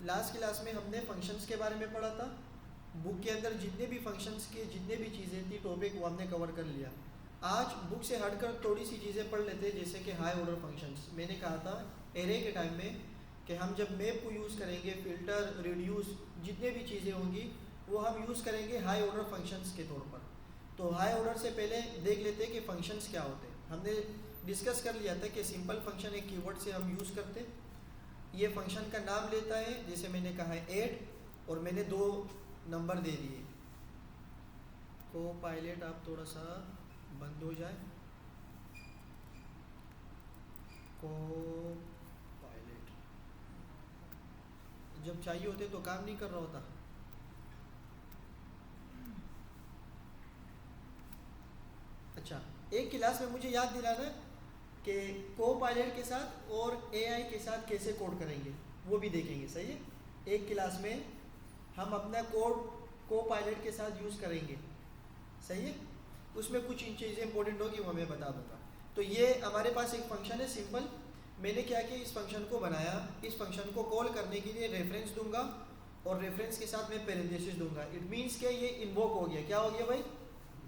Last class में हमने functions के बारे में पढ़ा था। बुक के अंदर जितने भी फंक्शंस के जितने भी चीज़ें थी टॉपिक वो हमने कवर कर लिया। आज बुक से हटकर थोड़ी सी चीज़ें पढ़ लेते हैं, जैसे कि हाई ऑर्डर फंक्शंस। मैंने कहा था एरे के टाइम में कि हम जब मैप को यूज़ करेंगे, फ़िल्टर, रिड्यूस, जितने भी चीज़ें होंगी वो हम यूज़ करेंगे हाई ऑर्डर फंक्शंस के तौर पर। तो हाई ऑर्डर से पहले देख लेते हैं कि फंक्शंस क्या होते हैं। हमने डिस्कस कर लिया था कि सिंपल फंक्शन एक कीवर्ड से हम यूज़ करते, ये फंक्शन का नाम लेता है, जैसे मैंने कहा है ऐड, और मैंने 2 नंबर दे दिए। को पायलट आप थोड़ा सा बंद हो जाए, को पायलट जब चाहिए होते तो काम नहीं कर रहा होता। अच्छा, एक क्लास में मुझे याद दिलाना कि को पायलट के साथ और एआई के साथ कैसे कोड करेंगे वो भी देखेंगे, सही है। एक क्लास में हम अपना कोड को पायलट के साथ यूज़ करेंगे, सही है। उसमें कुछ इन चीज़ें इंपॉर्टेंट होगी वो मैं बता दूंगा। तो ये हमारे पास एक फंक्शन है सिंपल। मैंने क्या किया, इस फंक्शन को बनाया, इस फंक्शन को कॉल करने के लिए रेफरेंस दूंगा और रेफरेंस के साथ मैं पैरेंथेसिस दूंगा। इट मीन्स कि ये इन्वोक हो गया। क्या हो गया भाई?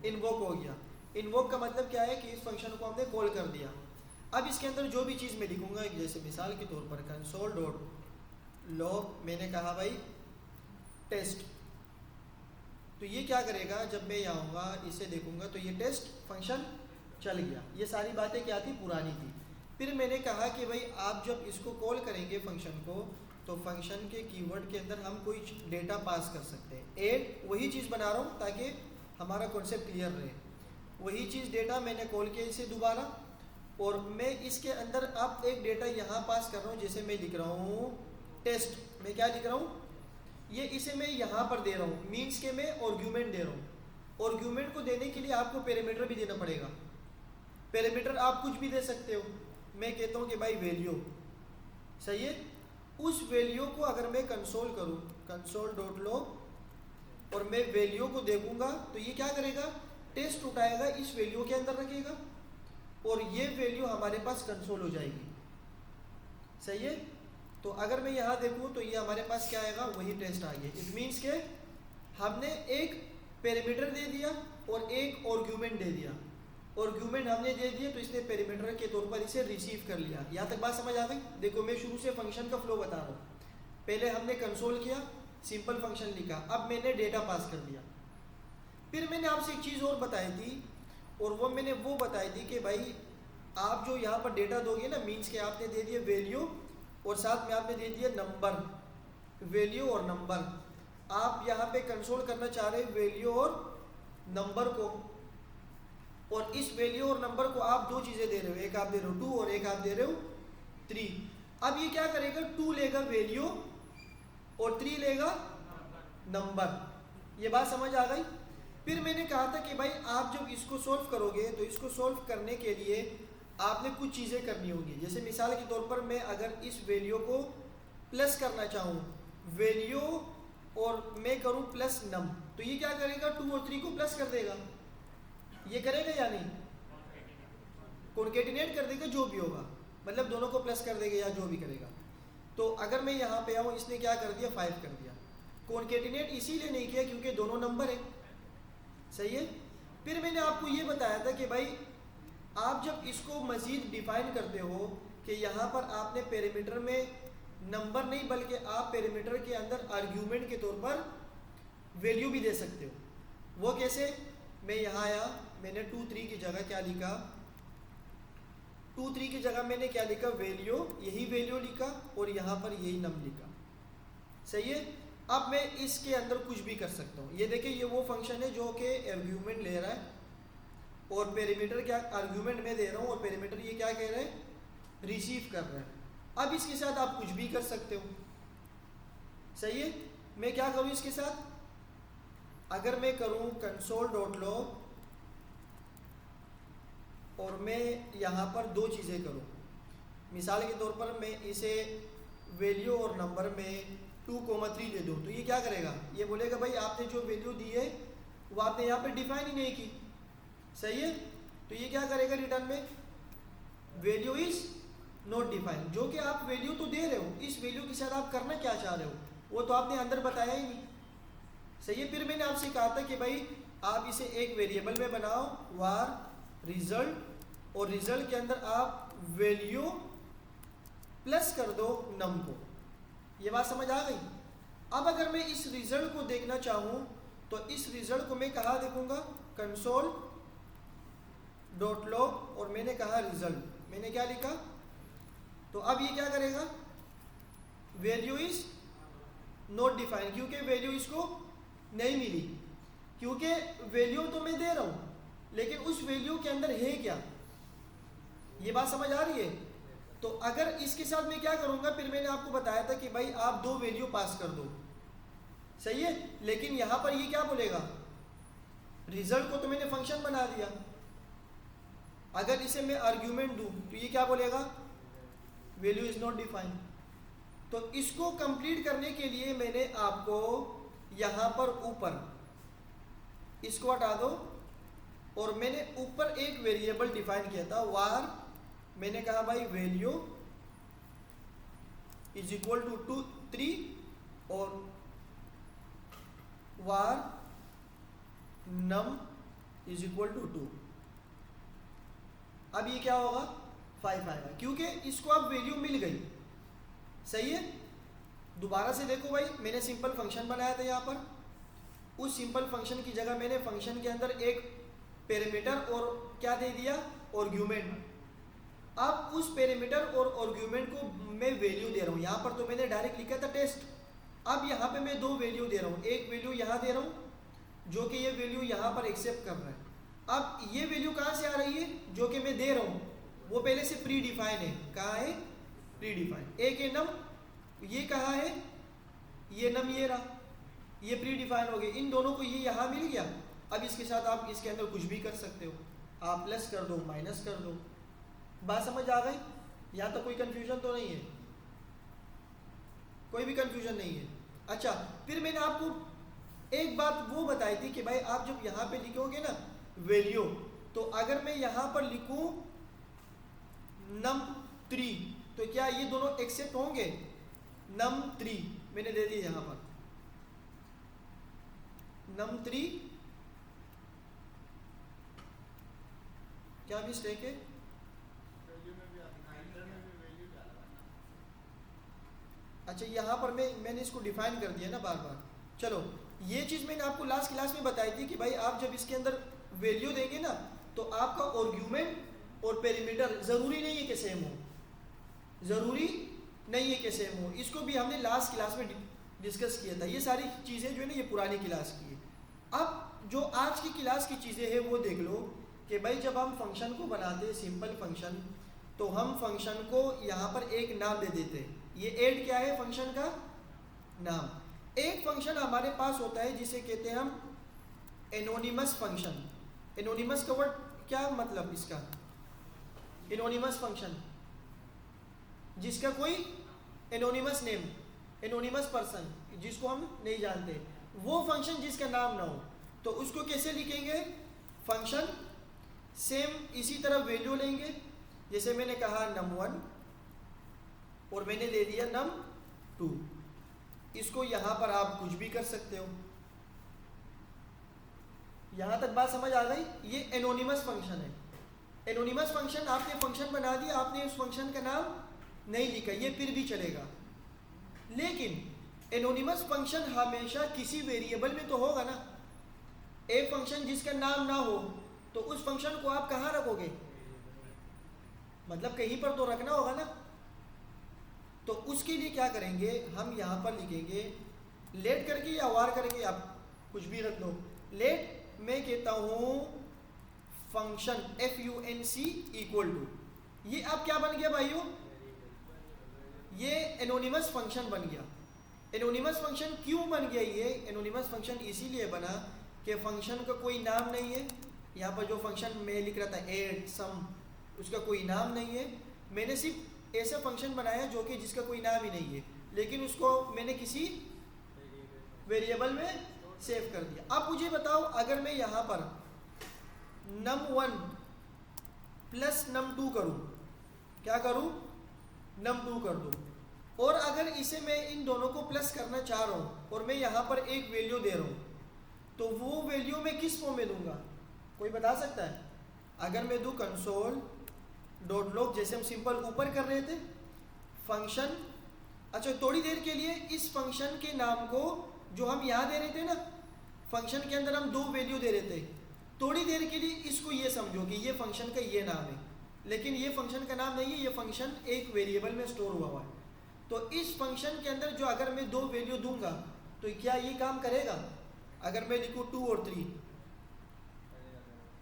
इन्वोक हो गया। इन्वोक का मतलब क्या है कि इस फंक्शन को हमने कॉल कर दिया। अब इसके अंदर जो भी चीज़ मैं लिखूंगा, जैसे मिसाल के तौर पर कंसोल डॉट लॉग, मैंने कहा भाई टेस्ट, तो ये क्या करेगा, जब मैं यहाँ आऊँगा इसे देखूंगा तो ये टेस्ट फंक्शन चल गया। ये सारी बातें क्या थी, पुरानी थी। फिर मैंने कहा कि भाई आप जब इसको कॉल करेंगे फंक्शन को, तो फंक्शन के कीवर्ड के अंदर हम कोई डेटा पास कर सकते हैं। ऐड वही चीज़ बना रहा हूँ ताकि हमारा कॉन्सेप्ट क्लियर रहे। वही चीज़ डेटा मैंने कॉल किया इसे दोबारा, और मैं इसके अंदर अब एक डेटा यहाँ पास कर रहा हूँ, जैसे मैं लिख रहा हूँ टेस्ट। मैं क्या लिख रहा हूँ, ये इसे मैं यहाँ पर दे रहा हूँ, मीन्स के मैं आर्ग्यूमेंट दे रहा हूँ। आर्ग्यूमेंट को देने के लिए आपको पैरामीटर भी देना पड़ेगा। पैरामीटर आप कुछ भी दे सकते हो। मैं कहता हूँ कि भाई वैल्यू, सही है। उस वैल्यू को अगर मैं कंसोल करूँ, कंसोल डॉट लॉग, और मैं वैल्यू को देखूंगा तो ये क्या करेगा, टेस्ट उठाएगा, इस वैल्यू के अंदर रखेगा और ये वैल्यू हमारे पास कंसोल हो जाएगी, सही है। तो अगर मैं यहाँ देखूँ तो ये हमारे पास क्या आएगा, वही टेस्ट आ गया। इट मीन्स के हमने एक पैरामीटर दे दिया और एक आर्ग्यूमेंट दे दिया। आर्ग्यूमेंट हमने दे दिया तो इसने पैरामीटर के तौर पर इसे रिसीव कर लिया। यहाँ तक बात समझ आ गई? देखो मैं शुरू से फंक्शन का फ्लो बता रहा हूँ। पहले हमने कंसोल किया, सिंपल फंक्शन लिखा, अब मैंने डेटा पास कर दिया। फिर मैंने आपसे एक चीज़ और बताई थी, और वो मैंने वो बताई थी कि भाई आप जो यहाँ पर डेटा दोगे ना, मीन्स के आपने दे दिया वैल्यू और साथ में आपने दे दिया नंबर, वैल्यू और नंबर। आप यहाँ पे कंसोल करना चाह रहे वैल्यू और नंबर को, और इस वैल्यू और नंबर को आप 2 चीज़ें दे रहे हो, एक आप दे रहे हो 2 और एक आप दे रहे हो 3। अब ये क्या करेगा, 2 लेगा वैल्यू और 3 लेगा नंबर। ये बात समझ आ गई? फिर मैंने कहा था कि भाई आप जब इसको सॉल्व करोगे तो इसको सॉल्व करने के लिए आपने कुछ चीज़ें करनी होंगी। जैसे मिसाल के तौर पर मैं अगर इस वैल्यू को प्लस करना चाहूँ, वैल्यू और मैं करूँ प्लस नम, तो ये क्या करेगा, 2 और 3 को प्लस कर देगा। ये करेगा या नहीं? कॉन्केटिनेट कर देगा, जो भी होगा, मतलब दोनों को प्लस कर देगा या जो भी करेगा। तो अगर मैं यहाँ पे आऊँ, इसने क्या कर दिया, 5 कर दिया। कॉन्केटिनेट इसीलिए नहीं किया क्योंकि दोनों नंबर है, सही है। फिर मैंने आपको ये बताया था कि भाई आप जब इसको मज़ीद डिफाइन करते हो कि यहाँ पर आपने पैरामीटर में नंबर नहीं बल्कि आप पैरामीटर के अंदर आर्ग्यूमेंट के तौर पर वैल्यू भी दे सकते हो। वो कैसे? मैं यहाँ आया, मैंने 2 3 की जगह क्या लिखा, 2 3 की जगह मैंने क्या लिखा, वैल्यू, यही वैल्यू लिखा और यहाँ पर यही नम लिखा, सही है। अब मैं इसके अंदर कुछ भी कर सकता हूँ। ये देखिए ये वो फंक्शन है जो कि आर्ग्यूमेंट ले रहा है और पैरामीटर क्या, आर्ग्यूमेंट मैं दे रहा हूँ और पैरामीटर ये क्या कह रहे हैं, रिसीव कर रहे हैं। अब इसके साथ आप कुछ भी कर सकते हो, सही है। मैं क्या करूँ इसके साथ, अगर मैं करूँ कंसोल डॉट लॉग और मैं यहाँ पर 2 चीज़ें करूँ, मिसाल के तौर पर मैं इसे वैल्यू और नंबर में 2,3 दे दूँ, तो ये क्या करेगा, ये बोलेगा भाई आपने जो वैल्यू दी है वो आपने यहाँ पे डिफाइन ही नहीं की, सही है। तो ये क्या करेगा, रिटर्न में वैल्यू इज नॉट डिफाइन, जो कि आप वैल्यू तो दे रहे हो, इस वैल्यू के साथ आप करना क्या चाह रहे हो वो तो आपने अंदर बताया ही नहीं। सही है। फिर मैंने आपसे कहा था कि भाई आप इसे एक वेरिएबल में बनाओ वार रिजल्ट, और रिजल्ट के अंदर आप वैल्यू प्लस कर दो नम को। ये बात समझ आ गई। अब अगर मैं इस रिजल्ट को देखना चाहूँ तो इस रिजल्ट को मैं कहाँ देखूँगा, कंसोल डॉट लॉग, और मैंने कहा रिजल्ट, मैंने क्या लिखा, तो अब ये क्या करेगा, वैल्यू इज नॉट डिफाइंड, क्योंकि वैल्यू इसको नहीं मिली, क्योंकि वैल्यू तो मैं दे रहा हूँ लेकिन उस वैल्यू के अंदर है क्या। ये बात समझ आ रही है। तो अगर इसके साथ मैं क्या करूँगा, फिर मैंने आपको बताया था कि भाई आप दो वैल्यू पास कर दो, सही है। लेकिन यहाँ पर ये क्या बोलेगा, रिजल्ट को तो मैंने फंक्शन बना दिया, अगर इसे मैं आर्ग्यूमेंट दूँ तो ये क्या बोलेगा, वैल्यू इज नॉट डिफाइंड। तो इसको कंप्लीट करने के लिए मैंने आपको यहाँ पर ऊपर इसको हटा दो, और मैंने ऊपर एक वेरिएबल डिफाइन किया था वार, मैंने कहा भाई वैल्यू इज इक्वल टू 3 और वार नम इज इक्वल टू 2। अब ये क्या होगा, 5 आएगा, क्योंकि इसको अब वैल्यू मिल गई, सही है। दोबारा से देखो भाई, मैंने सिंपल फंक्शन बनाया था यहाँ पर, उस सिंपल फंक्शन की जगह मैंने फंक्शन के अंदर एक पैरामीटर और क्या दे दिया, आर्ग्यूमेंट। अब उस पैरामीटर और आर्ग्यूमेंट को मैं वैल्यू दे रहा हूँ, यहाँ पर तो मैंने डायरेक्ट लिखा था टेस्ट, अब यहाँ पे मैं दो वैल्यू दे रहा हूँ, एक वैल्यू यहाँ दे रहा हूँ जो कि ये वैल्यू यहाँ पर एक्सेप्ट कर रहा है। अब ये वैल्यू कहाँ से आ रही है, जो कि मैं दे रहा हूँ वो पहले से प्री डिफाइन है, कहाँ है, प्री डिफाइन। एक है नम, ये कहाँ है, ये नम ये रहा, ये प्री डिफाइन हो गए, इन दोनों को ये यहाँ मिल गया। अब इसके साथ आप इसके अंदर कुछ भी कर सकते हो, आप प्लस कर दो, माइनस कर दो। बात समझ आ गई, यहाँ तो कोई कंफ्यूजन तो नहीं है, कोई भी कंफ्यूजन नहीं है। अच्छा, फिर मैंने आपको एक बात वो बताई थी कि भाई आप जब यहाँ पे लिखोगे ना वैल्यू, तो अगर मैं यहाँ पर लिखूँ num3 तो क्या ये दोनों एक्सेप्ट होंगे, num3 मैंने दे दिया यहाँ पर, num3 क्या मिस्टेक है, अच्छा यहाँ पर मैंने इसको डिफाइन कर दिया ना बार बार। चलो, ये चीज़ मैंने आपको लास्ट क्लास में बताई थी कि भाई आप जब इसके अंदर वैल्यू देंगे ना तो आपका आर्ग्यूमेंट और पेरीमीटर ज़रूरी नहीं है कि सेम हो, ज़रूरी नहीं है कि सेम हो। इसको भी हमने लास्ट क्लास में डिस्कस किया था। ये सारी चीज़ें जो है ना ये पुरानी क्लास की है। अब जो आज की क्लास की चीज़ें हैं वो देख लो कि भाई जब हम फंक्शन को बनाते हैं सिंपल फंक्शन, तो हम फंक्शन को यहाँ पर एक नाम दे देते हैं। ये ऐड क्या है, फंक्शन का नाम। एक फंक्शन हमारे पास होता है जिसे कहते हैं हम एनोनिमस फंक्शन। एनोनिमस का वर्ड क्या मतलब इसका, एनोनिमस फंक्शन जिसका कोई एनोनिमस नेम, एनोनिमस पर्सन जिसको हम नहीं जानते, वो फंक्शन जिसका नाम ना हो, तो उसको कैसे लिखेंगे, फंक्शन सेम इसी तरह वैल्यू लेंगे, जैसे मैंने कहा num1 और मैंने दे दिया num2। इसको यहाँ पर आप कुछ भी कर सकते हो। यहाँ तक बात समझ आ गई। ये एनोनिमस फंक्शन है। एनोनिमस फंक्शन आपने फंक्शन बना दिया, आपने उस फंक्शन का नाम नहीं लिखा, ये फिर भी चलेगा। लेकिन एनोनिमस फंक्शन हमेशा किसी वेरिएबल में तो होगा ना। एक फंक्शन जिसका नाम ना हो तो उस फंक्शन को आप कहाँ रखोगे, मतलब कहीं पर तो रखना होगा ना। तो उसके लिए क्या करेंगे, हम यहाँ पर लिखेंगे लेट करके या वार करके, आप कुछ भी रख दो। लेट मैं कहता हूँ फंक्शन func इक्वल टू, ये अब क्या बन गया भाइयों, ये एनोनिमस फंक्शन बन गया। एनोनिमस फंक्शन क्यों बन गया, ये एनोनिमस फंक्शन इसीलिए बना कि फंक्शन का कोई नाम नहीं है। यहाँ पर जो फंक्शन मैं लिख रहा था ऐड सम, उसका कोई नाम नहीं है। मैंने सिर्फ ऐसा फंक्शन बनाया जो कि जिसका कोई नाम ही नहीं है, लेकिन उसको मैंने किसी वेरिएबल में सेव कर दिया। अब मुझे बताओ, अगर मैं यहाँ पर num1 प्लस num2 करूँ, क्या करूँ, num2 कर दूँ, और अगर इसे मैं इन दोनों को प्लस करना चाह रहा हूँ और मैं यहाँ पर एक वैल्यू दे रहा हूँ, तो वो वैल्यू मैं किस फॉर्म में दूंगा? कोई बता सकता है? अगर मैं दूँ कंसोल डॉट लॉग, जैसे हम सिंपल ऊपर कर रहे थे फंक्शन, अच्छा थोड़ी देर के लिए इस फंक्शन के नाम को जो हम यहाँ दे रहे थे ना, फंक्शन के अंदर हम दो वैल्यू दे रहे थे, थोड़ी देर के लिए इसको ये समझो कि ये फंक्शन का ये नाम है, लेकिन ये फंक्शन का नाम नहीं है, ये फंक्शन एक वेरिएबल में स्टोर हुआ है। तो इस फंक्शन के अंदर जो अगर मैं दो वैल्यू दूंगा तो क्या ये काम करेगा? अगर मैं लिखूँ 2 और 3,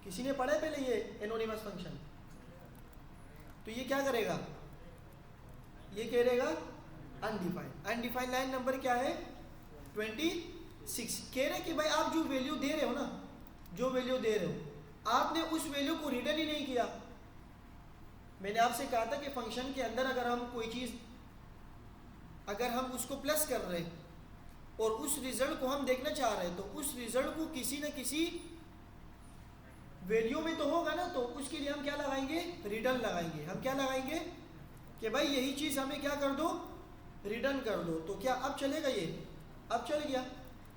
किसी ने पढ़ा है पहले ये एनोनिमस फंक्शन? तो ये क्या करेगा? ये कहेगा अनडिफाइंड। अनडिफाइंड लाइन नंबर क्या है? 26। कह रहे कि भाई आप जो वैल्यू दे रहे हो ना, जो वैल्यू दे रहे हो, आपने उस वैल्यू को रिटर्न ही नहीं किया। मैंने आपसे कहा था कि फंक्शन के अंदर अगर हम कोई चीज़, अगर हम उसको प्लस कर रहे हैं और उस रिजल्ट को हम देखना चाह रहे हैं, तो उस रिजल्ट को किसी न किसी वैल्यू में तो होगा ना, तो उसके लिए हम क्या लगाएंगे? रिटर्न लगाएंगे। हम क्या लगाएंगे कि भाई यही चीज़ हमें क्या कर दो? रिटर्न कर दो। तो क्या अब चलेगा? ये अब चल गया,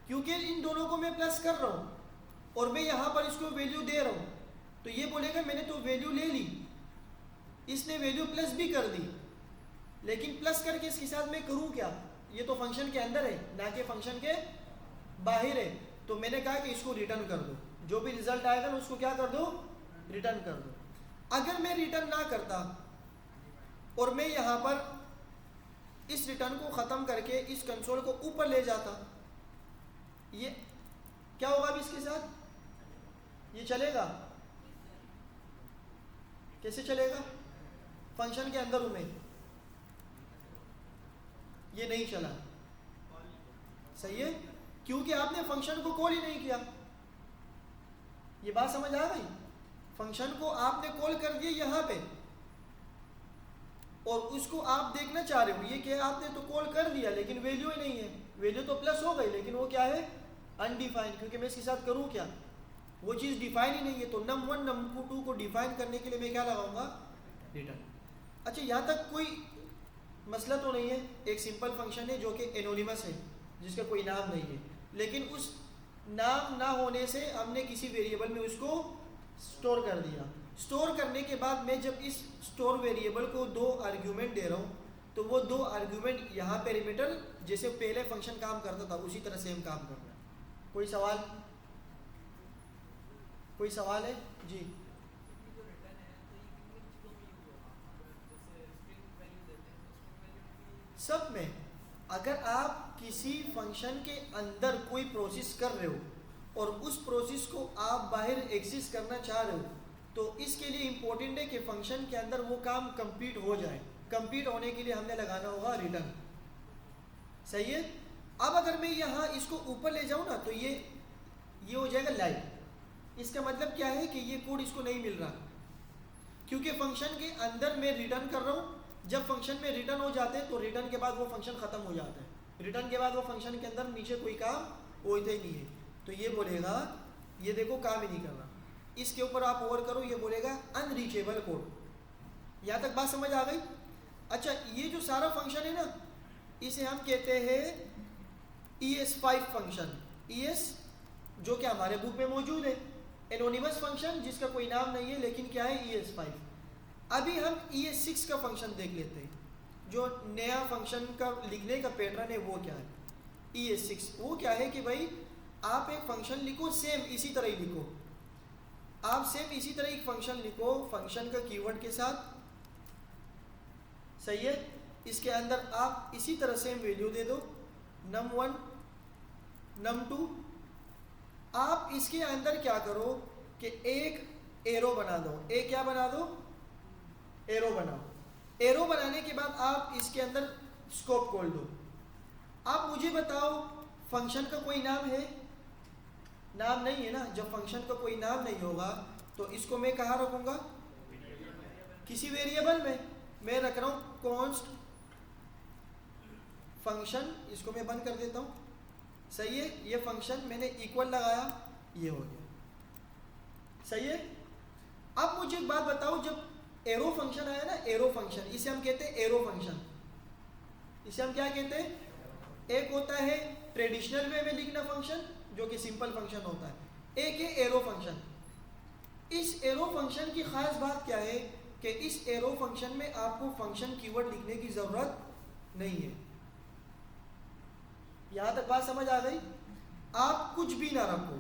क्योंकि इन दोनों को मैं प्लस कर रहा हूँ और मैं यहाँ पर इसको वैल्यू दे रहा हूँ, तो ये बोलेगा मैंने तो वैल्यू ले ली, इसने वैल्यू प्लस भी कर दी, लेकिन प्लस करके इसके साथ मैं करूँ क्या? ये तो फंक्शन के अंदर है ना कि फंक्शन के बाहर है। तो मैंने कहा कि इसको रिटर्न कर दो, जो भी रिजल्ट आएगा ना उसको क्या कर दो? रिटर्न कर दो। अगर मैं रिटर्न ना करता और मैं यहाँ पर इस रिटर्न को ख़त्म करके इस कंसोल को ऊपर ले जाता, ये क्या होगा अभी इसके साथ? ये चलेगा? कैसे चलेगा? फंक्शन के अंदर हूँ मैं, ये नहीं चला। सही है, क्योंकि आपने फंक्शन को कॉल ही नहीं किया। ये बात समझ आ गई? फंक्शन को आपने कॉल कर दिया यहाँ पे और उसको आप देखना चाह रहे हो, ये क्या आपने तो कॉल कर दिया लेकिन वैल्यू ही नहीं है। वैल्यू तो प्लस हो गई लेकिन वो क्या है? अनडिफाइंड, क्योंकि मैं इसके साथ करूँ क्या? वो चीज़ डिफाइन ही नहीं है। तो num1 num2 को डिफाइन करने के लिए मैं क्या लगाऊंगा? रिटर्न। अच्छा, यहाँ तक कोई मसला तो नहीं है? एक सिंपल फंक्शन है जो कि एनोनिमस है, जिसका कोई नाम नहीं है, लेकिन उस नाम ना होने से हमने किसी वेरिएबल में उसको स्टोर कर दिया। स्टोर करने के बाद मैं जब इस स्टोर वेरिएबल को दो आर्ग्यूमेंट दे रहा हूँ, तो वो दो आर्ग्यूमेंट यहाँ पेरीमीटर जैसे पहले फंक्शन काम करता था उसी तरह सेम काम कर रहा है। कोई सवाल? कोई सवाल है जी? सब में। अगर आप किसी फंक्शन के अंदर कोई प्रोसेस कर रहे हो और उस प्रोसेस को आप बाहर एक्सेस करना चाह रहे हो, तो इसके लिए इम्पोर्टेंट है कि फंक्शन के अंदर वो काम कंप्लीट हो जाए। कंप्लीट होने के लिए हमने लगाना होगा रिटर्न। सही है। अब अगर मैं यहाँ इसको ऊपर ले जाऊँ ना, तो ये हो जाएगा लाइव। इसका मतलब क्या है कि ये कोड इसको नहीं मिल रहा, क्योंकि फंक्शन के अंदर मैं रिटर्न कर रहा हूँ। जब फंक्शन में रिटर्न हो जाते हैं तो रिटर्न के बाद वो फंक्शन ख़त्म हो जाता है। रिटर्न के बाद वो फंक्शन के अंदर नीचे कोई काम होता ही नहीं है। तो ये बोलेगा ये देखो काम ही नहीं कर रहा। इसके ऊपर आप ओवर करो, ये बोलेगा अनरीचेबल कोड। यहाँ तक बात समझ आ गई? अच्छा, ये जो सारा फंक्शन है ना, इसे हम कहते हैं ES5 फंक्शन। ES जो कि हमारे बुक में मौजूद है, एनोनिमस फंक्शन जिसका कोई नाम नहीं है, लेकिन क्या है? ES5। अभी हम ES6 का फंक्शन देख लेते हैं। जो नया फंक्शन का लिखने का पैटर्न है वो क्या है? ES6 वो क्या है कि भाई आप एक फंक्शन लिखो, सेम इसी तरह ही लिखो। आप सेम इसी तरह एक फंक्शन लिखो फंक्शन का कीवर्ड के साथ। सही है। इसके अंदर आप इसी तरह सेम वैल्यू दे दो, num1 num2। आप इसके अंदर क्या करो कि एक एरो बना दो। एक क्या बना दो? एरो बनाओ। एरो बनाने के बाद आप इसके अंदर स्कोप खोल दो। आप मुझे बताओ फंक्शन का कोई नाम है? नाम नहीं है ना। जब फंक्शन का कोई नाम नहीं होगा तो इसको मैं कहाँ रखूँगा? किसी वेरिएबल में। मैं रख रहा हूँ कॉन्स्ट फंक्शन, इसको मैं बंद कर देता हूँ। सही है। ये फंक्शन मैंने इक्वल लगाया, ये हो गया। सही है। अब मुझे एक बात बताओ, जब एरो फंक्शन आया ना, एरो फंक्शन, इसे हम कहते हैं एरो फंक्शन। इसे हम क्या कहते हैं? एक होता है ट्रेडिशनल वे में लिखना फंक्शन, जो कि सिंपल फंक्शन होता है, एक है एरो फंक्शन। इस एरो फंक्शन की खास बात क्या है कि इस एरो फंक्शन में आपको फंक्शन कीवर्ड लिखने की ज़रूरत नहीं है। यहाँ तक बात समझ आ गई? आप कुछ भी ना रखो,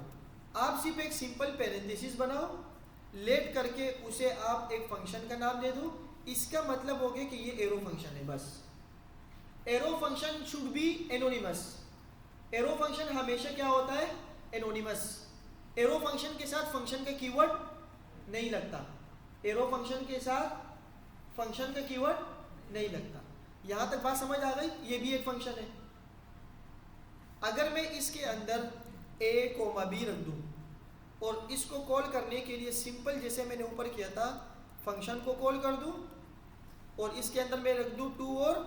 आप सिर्फ एक सिंपल पैरेंथेसिस बनाओ, लेट करके उसे आप एक फंक्शन का नाम दे दो, इसका मतलब हो गया कि ये एरो फंक्शन है। बस arrow function should be anonymous. Arrow function हमेशा क्या होता है? एनोनिमस। एरो फंक्शन के साथ फंक्शन का कीवर्ड नहीं लगता। एरो फंक्शन के साथ फंक्शन का कीवर्ड नहीं लगता। यहाँ तक बात समझ आ गई? ये भी एक फंक्शन है। अगर मैं इसके अंदर a, b रख दूँ और इसको कॉल करने के लिए सिंपल जैसे मैंने ऊपर किया था फंक्शन को कॉल कर दूँ और इसके अंदर मैं रख दूँ 2 और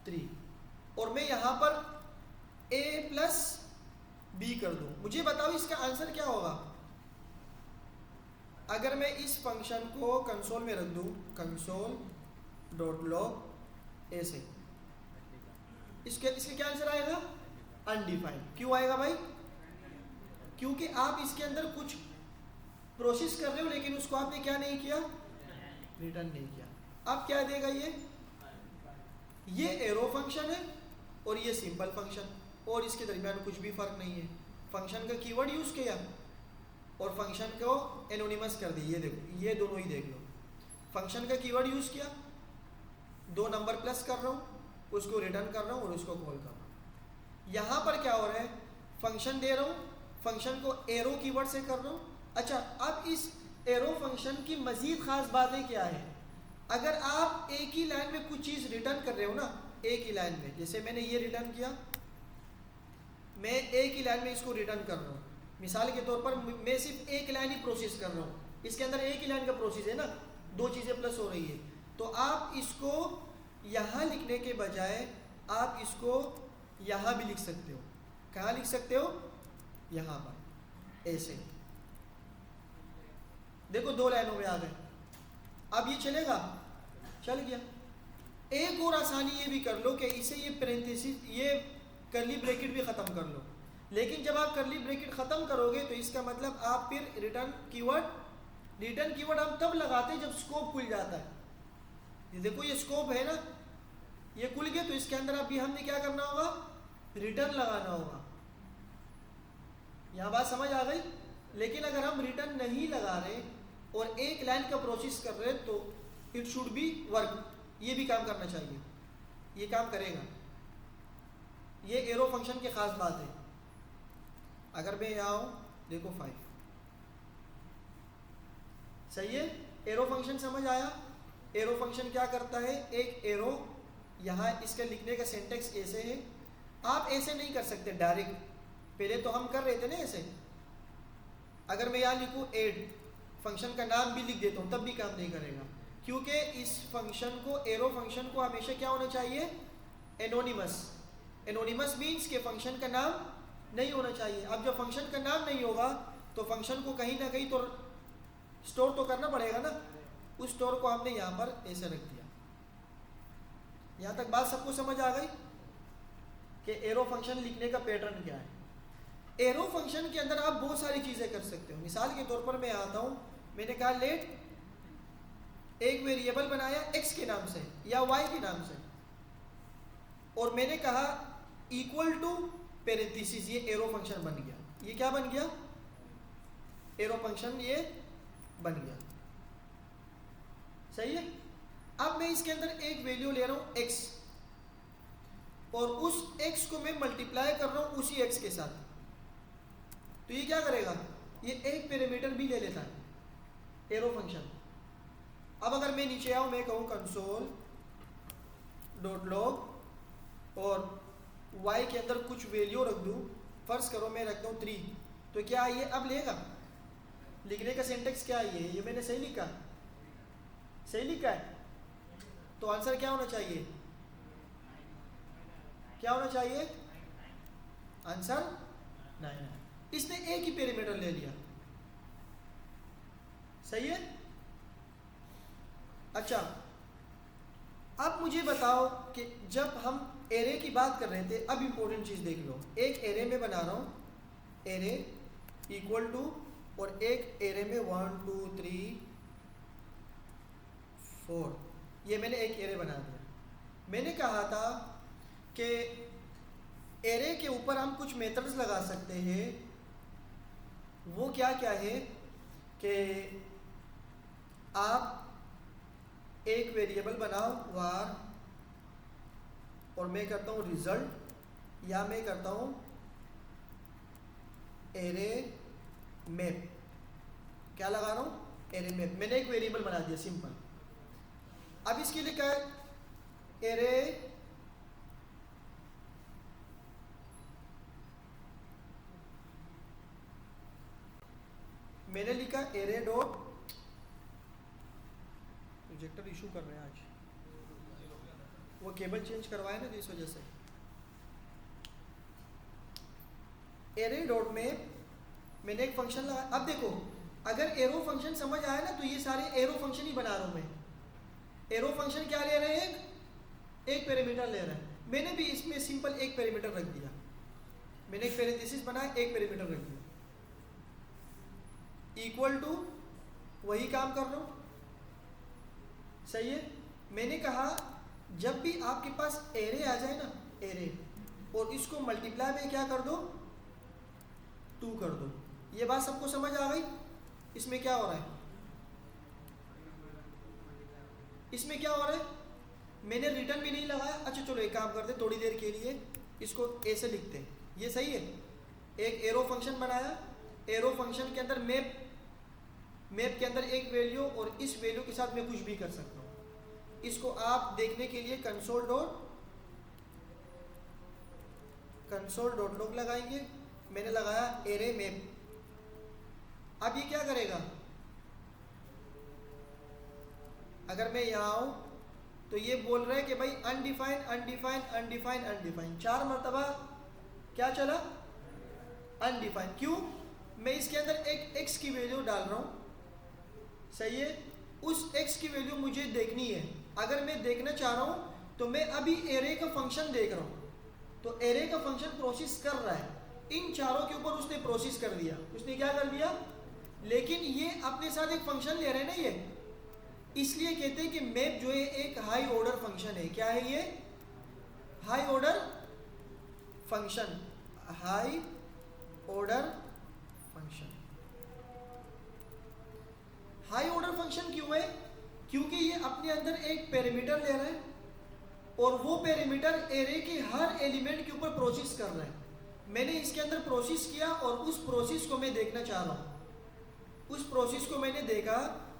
3 और मैं यहाँ पर a प्लस b कर दूँ, मुझे बताओ इसका आंसर क्या होगा? अगर मैं इस फंक्शन को कंसोल में रख दूँ, कंसोल डॉट लॉग ऐसे, इसके क्या आंसर आएगा? अनडिफाइंड। क्यों आएगा भाई? क्योंकि आप इसके अंदर कुछ प्रोसेस कर रहे हो लेकिन उसको आपने क्या नहीं किया? रिटर्न नहीं किया। अब क्या देगा ये एरो फंक्शन है और ये सिंपल फंक्शन, और इसके दरमियान कुछ भी फर्क नहीं है। फंक्शन का कीवर्ड यूज किया और फंक्शन को एनोनिमस कर दी। ये देखो, ये दोनों ही देख लो। फंक्शन का कीवर्ड यूज किया, 2 नंबर प्लस कर रहा हूँ, उसको रिटर्न कर रहा हूँ और उसको कॉल कर रहा हूँ। यहाँ पर क्या हो रहा है? फंक्शन दे रहा हूँ, फंक्शन को एरो कीवर्ड से कर रहा हूँ। अच्छा, अब इस एरो फंक्शन की मजीद खास बातें क्या है? अगर आप एक ही लाइन में कुछ चीज़ रिटर्न कर रहे हो ना, एक ही लाइन में, जैसे मैंने ये रिटर्न किया, मैं एक ही लाइन में इसको रिटर्न कर रहा हूँ। मिसाल के तौर पर मैं सिर्फ एक लाइन ही प्रोसेस कर रहा हूँ, इसके अंदर एक ही लाइन का प्रोसेस है ना, 2 चीज़ें प्लस हो रही है। तो आप इसको यहाँ लिखने के बजाय आप इसको यहाँ भी लिख सकते हो। कहाँ लिख सकते हो? यहाँ पर ऐसे। देखो 2 लाइनों में आ गए। अब ये चलेगा? चल गया। एक और आसानी ये भी कर लो कि इसे ये पैरेंथेसिस, ये करली ब्रैकेट भी ख़त्म कर लो। लेकिन जब आप करली ब्रैकेट ख़त्म करोगे तो इसका मतलब आप फिर रिटर्न कीवर्ड हम तब लगाते हैं जब स्कोप खुल जाता है। ये देखो, ये स्कोप है ना, ये खुल गया, तो इसके अंदर अभी हमने क्या करना होगा? रिटर्न लगाना होगा। यहाँ बात समझ आ गई? लेकिन अगर हम रिटर्न नहीं लगा रहे और एक लाइन का प्रोसेस कर रहे तो इट शुड बी वर्क, ये भी काम करना चाहिए, ये काम करेगा। ये एरो फंक्शन की खास बात है। अगर मैं यहाँ आऊँ, देखो 5, सही है? एरो फंक्शन समझ आया? एरो फंक्शन क्या करता है? एक एरो, यहाँ इसके लिखने का सिंटेक्स ऐसे है। आप ऐसे नहीं कर सकते डायरेक्ट, पहले तो हम कर रहे थे ना ऐसे। अगर मैं यहाँ लिखूँ ऐड, फंक्शन का नाम भी लिख देता हूँ, तब भी काम नहीं करेगा, क्योंकि इस फंक्शन को, एरो फंक्शन को हमेशा क्या होना चाहिए? एनोनिमस। एनोनिमस मीन्स के फंक्शन का नाम नहीं होना चाहिए। अब जब फंक्शन का नाम नहीं होगा तो फंक्शन को कहीं ना कहीं तो स्टोर तो करना पड़ेगा ना, उस स्टोर को हमने यहाँ पर ऐसे रख दिया। यहाँ तक बात सबको समझ आ गई कि एरो फंक्शन लिखने का पैटर्न क्या है? एरो फंक्शन के अंदर आप बहुत सारी चीज़ें कर सकते हो। मिसाल के तौर पर मैं आता हूँ, मैंने कहा लेट, एक वेरिएबल बनाया x के नाम से या y के नाम से, और मैंने कहा इक्वल टू पैरेंथेसिस, ये एरो फंक्शन बन गया। ये क्या बन गया? एरो फंक्शन ये बन गया। सही है? अब मैं इसके अंदर एक वैल्यू ले रहा हूँ x, और उस x को मैं मल्टीप्लाई कर रहा हूँ उसी x के साथ, तो ये क्या करेगा? ये एक पैरामीटर भी ले लेता है, एरो फंक्शन। अब अगर मैं नीचे आऊँ, मैं कहूँ कंसोल डॉट लॉग और y के अंदर कुछ वैल्यू रख दूँ, फर्ज करो मैं रखता हूँ 3, तो क्या ये अब लेगा? लिखने का सिंटेक्स क्या है? ये मैंने सही लिखा? सही लिखा है? तो आंसर क्या होना चाहिए? क्या होना चाहिए? आंसर 9। इसने एक ही पैरामीटर ले लिया। सही है? अच्छा, अब मुझे बताओ कि जब हम एरे की बात कर रहे थे, अब इम्पोर्टेंट चीज़ देख लो। एक एरे में बना रहा हूँ, एरे इक्वल टू, और एक एरे में 1 2 3 4, ये मैंने एक एरे बना दिया। मैंने कहा था कि एरे के ऊपर हम कुछ मेथड्स लगा सकते हैं। वो क्या क्या है कि आप एक वेरिएबल बनाओ var, और मैं करता हूँ रिजल्ट, या मैं करता हूँ एरे मैप। क्या लगा रहा हूँ? Array map. मैंने एक वेरिएबल बना दिया सिंपल। अब इसके लिए क्या है? एरे मैंने लिखा एरे डॉट, प्रोजेक्टर इशू कर रहे हैं आज, वो केबल चेंज करवाए ना, तो इस वजह से। एरे डॉट में मैंने एक फंक्शन लगाया। अब देखो, अगर एरो फंक्शन समझ आया ना, तो ये सारे एरो फंक्शन ही बना रहा हूँ मैं। एरो फंक्शन क्या ले रहे हैं? एक पैरामीटर ले रहा है। मैंने भी इसमें सिंपल एक पैरामीटर रख दिया। मैंने एक पैरेंथेसिस बनाया, एक पैरामीटर रख दिया, इक्वल टू, वही काम कर रहा हूँ। सही है। मैंने कहा जब भी आपके पास एरे आ जाए ना, एरे, और इसको मल्टीप्लाई में क्या कर दो? 2 कर दो। ये बात सबको समझ आ गई? इसमें क्या हो रहा है? इसमें क्या हो रहा है? मैंने रिटर्न भी नहीं लगाया। अच्छा चलो एक काम करते, थोड़ी देर के लिए इसको ए से लिखते हैं। ये सही है। एक एरो फंक्शन बनाया, एरो फंक्शन के अंदर मैप, मैप के अंदर एक वैल्यू, और इस वैल्यू के साथ मैं कुछ भी कर सकता हूँ। इसको आप देखने के लिए कंसोल डॉट लॉग लगाएंगे। मैंने लगाया एरे मैप। अब ये क्या करेगा? अगर मैं यहाँ आऊँ तो ये बोल रहा है कि भाई अनडिफाइंड अनडिफाइंड अनडिफाइंड अनडिफाइंड, 4 मरतबा क्या चला? अनडिफाइंड। क्यों? मैं इसके अंदर एक x की वैल्यू डाल रहा हूँ। सही है। उस x की वैल्यू मुझे देखनी है। अगर मैं देखना चाह रहा हूँ तो मैं अभी एरे का फंक्शन देख रहा हूँ, तो एरे का फंक्शन प्रोसेस कर रहा है। इन चारों के ऊपर उसने प्रोसेस कर दिया। उसने क्या कर दिया? लेकिन ये अपने साथ एक फंक्शन ले रहे हैं ना, ये इसलिए कहते हैं कि मैप जो है एक हाई ऑर्डर फंक्शन है। क्या है ये? High order function. High order function. High order function क्यों है? क्योंकि ये अपने अंदर एक पैरामीटर ले रहा है, और वो पैरामीटर एरे के हर एलिमेंट के ऊपर प्रोसेस कर रहा है। मैंने इसके अंदर प्रोसेस किया, और उस प्रोसेस को मैं देखना चाह रहा हूँ। उस प्रोसेस को मैंने देखा,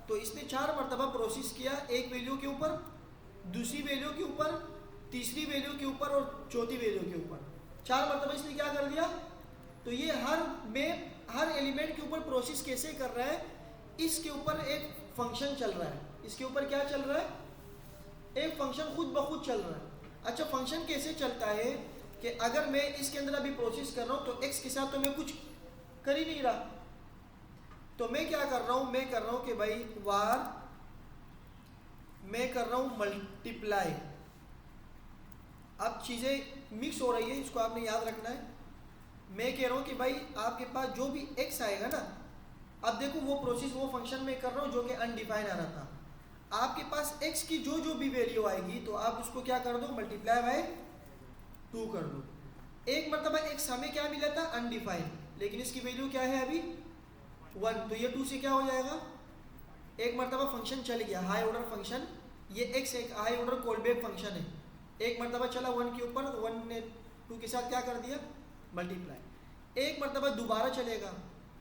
तो इसने 4 मरतबा प्रोसेस किया, एक वैल्यू के ऊपर, दूसरी वैल्यू के ऊपर, तीसरी वैल्यू के ऊपर, और चौथी वैल्यू के ऊपर। 4 मरतबा इसने क्या कर दिया? तो ये हर एलिमेंट के ऊपर प्रोसेस कैसे कर रहा है? इसके ऊपर एक फंक्शन चल रहा है। इसके ऊपर क्या चल रहा है? एक फंक्शन खुद ब खुद चल रहा है। अच्छा, फंक्शन कैसे चलता है कि अगर मैं इसके अंदर अभी प्रोसेस कर रहा हूँ, तो एक्स के साथ तो मैं कुछ कर ही नहीं रहा, तो मैं क्या कर रहा हूँ? मैं कर रहा हूँ कि भाई var, मैं कर रहा हूँ मल्टीप्लाई। अब चीज़ें मिक्स हो रही है, इसको आपने याद रखना है। मैं कह रहा हूँ कि भाई आपके पास जो भी x आएगा ना, अब देखो वो प्रोसेस, वो फंक्शन में कर रहा हूँ जो कि अनडिफाइन आ रहा था। आपके पास x की जो भी वैल्यू आएगी, तो आप उसको क्या कर दो? मल्टीप्लाई बाय 2 कर दो। एक मरतबा x हमें क्या मिला था? अनडिफाइन, लेकिन इसकी वैल्यू क्या है अभी? 1, तो ये 2 से क्या हो जाएगा? एक मरतबा फंक्शन चल गया, हाई ऑर्डर फंक्शन। ये x एक हाई ऑर्डर कॉलबैक फंक्शन है। एक मरतबा चला 1 के ऊपर, 1 ने 2 के साथ क्या कर दिया? मल्टीप्लाई। एक मरतबा दोबारा चलेगा,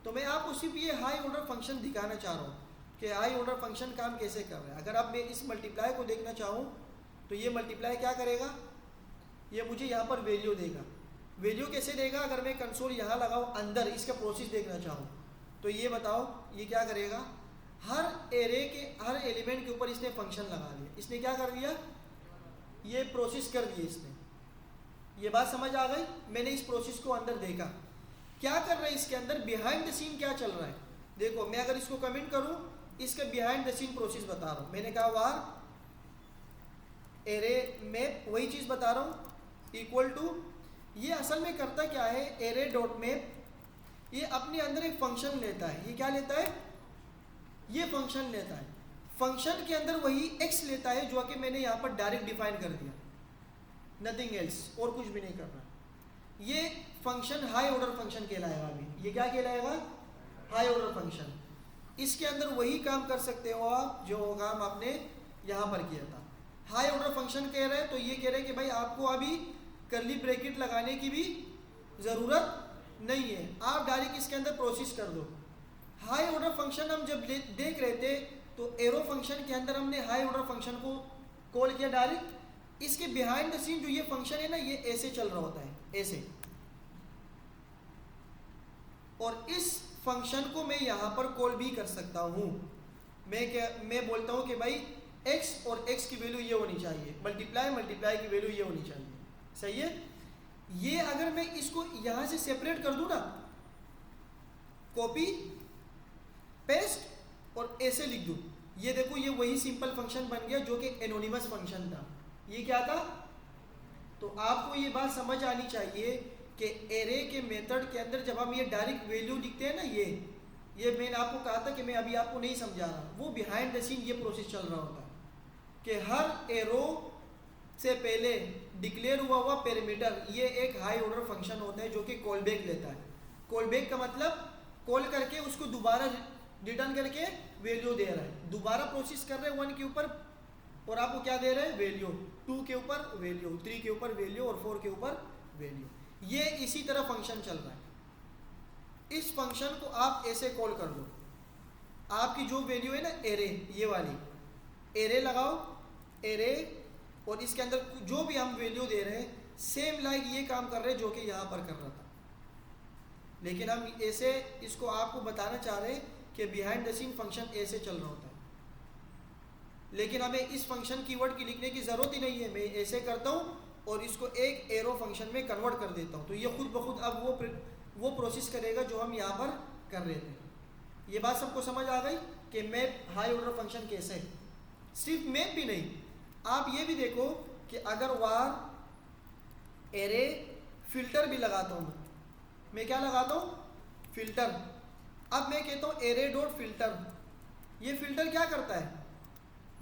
तो मैं आपको सिर्फ ये हाई ऑर्डर फंक्शन दिखाना चाह रहा हूँ कि हाई ऑर्डर फंक्शन काम कैसे कर रहा है। अगर अब मैं इस मल्टीप्लाई को देखना चाहूँ, तो ये मल्टीप्लाई क्या करेगा? ये मुझे यहाँ पर वैल्यू देगा। वैल्यू कैसे देगा? अगर मैं कंसोल यहाँ लगाऊँ, अंदर इसका प्रोसेस देखना चाहूँ, तो ये बताओ ये क्या करेगा? हर एरे के हर एलिमेंट के ऊपर इसने फंक्शन लगा दिया। इसने क्या कर दिया? ये प्रोसेस कर दिया इसने। ये बात समझ आ गई? मैंने इस प्रोसेस को अंदर देखा, क्या कर रहा है इसके अंदर, बिहाइंड द सीन क्या चल रहा है। देखो, मैं अगर इसको कमेंट करूं इसके बिहाइंड द सीन प्रोसेस बता रहा हूँ। मैंने कहा वार एरे मैप, वही चीज़ बता रहा हूँ, इक्वल टू, ये असल में करता क्या है, एरे डॉट मैप ये अपने अंदर एक फंक्शन लेता है। ये क्या लेता है, ये फंक्शन लेता है। फंक्शन के अंदर वही एक्स लेता है जो कि मैंने यहाँ पर डायरेक्ट डिफाइन कर दिया, नथिंग एल्स, और कुछ भी नहीं करना। ये फंक्शन हाई ऑर्डर फंक्शन कहलाएगा। अभी ये क्या कहलाएगा, हाई ऑर्डर फंक्शन। इसके अंदर वही काम कर सकते हो आप जो काम आपने यहाँ पर किया था। हाई ऑर्डर फंक्शन कह रहे हैं तो ये कह रहे हैं कि भाई आपको अभी कर्ली ब्रैकेट लगाने की भी ज़रूरत नहीं है, आप डायरेक्ट इसके अंदर प्रोसेस कर दो। हाई ऑर्डर फंक्शन हम जब देख रहे थे तो एरो फंक्शन के अंदर हमने हाई ऑर्डर फंक्शन को कॉल किया डायरेक्ट। इसके बिहाइंड द सीन जो ये फंक्शन है ना, ये ऐसे चल रहा होता है, ऐसे। और इस फंक्शन को मैं यहाँ पर कॉल भी कर सकता हूँ। मैं बोलता हूँ कि भाई x और x की वैल्यू ये होनी चाहिए, मल्टीप्लाई की वैल्यू ये होनी चाहिए, सही है। ये अगर मैं इसको यहाँ से सेपरेट कर दूँ ना, कॉपी पेस्ट और ऐसे लिख दूँ, ये देखो ये वही सिंपल फंक्शन बन गया जो कि एनोनिमस फंक्शन था। ये क्या था, तो आपको ये बात समझ आनी चाहिए कि एरे के मेथड के अंदर जब हम ये डायरेक्ट वैल्यू लिखते हैं ना, ये मैंने आपको कहा था कि मैं अभी आपको नहीं समझा रहा, वो बिहाइंड द सीन ये प्रोसेस चल रहा होता है कि हर एरो से पहले डिक्लेयर हुआ पैरामीटर ये एक हाई ऑर्डर फंक्शन होता है जो कि कॉल बैक लेता है। कॉल बैक का मतलब कॉल करके उसको दोबारा रिटर्न करके वैल्यू दे रहा है, दोबारा प्रोसेस कर रहे हैं 1 के ऊपर, और आपको क्या दे रहे हैं, वैल्यू 2 के ऊपर वैल्यू, 3 के ऊपर वैल्यू और 4 के ऊपर वैल्यू। ये इसी तरह फंक्शन चल रहा है। इस फंक्शन को आप ऐसे कॉल कर दो, आपकी जो वैल्यू है ना एरे, ये वाली एरे लगाओ, एरे, और इसके अंदर जो भी हम वैल्यू दे रहे हैं सेम लाइक ये काम कर रहे हैं जो कि यहाँ पर कर रहा था। लेकिन हम ऐसे इसको आपको बताना चाह रहे हैं कि बिहाइंड द सीन फंक्शन ऐसे चल रहा होता है। लेकिन हमें इस फंक्शन कीवर्ड की लिखने की ज़रूरत ही नहीं है, मैं ऐसे करता हूँ और इसको एक एरो फंक्शन में कन्वर्ट कर देता हूँ, तो ये खुद ब खुद अब वो प्रोसेस करेगा जो हम यहाँ पर कर रहे थे। ये बात सबको समझ आ गई कि मैप हाई ऑर्डर फंक्शन कैसे है। सिर्फ मैप भी नहीं, आप ये भी देखो कि अगर वार एरे फिल्टर भी लगाता हूँ, मैं क्या लगाता हूँ, फिल्टर। अब मैं कहता हूँ एरे डॉट फिल्टर, ये फिल्टर क्या करता है,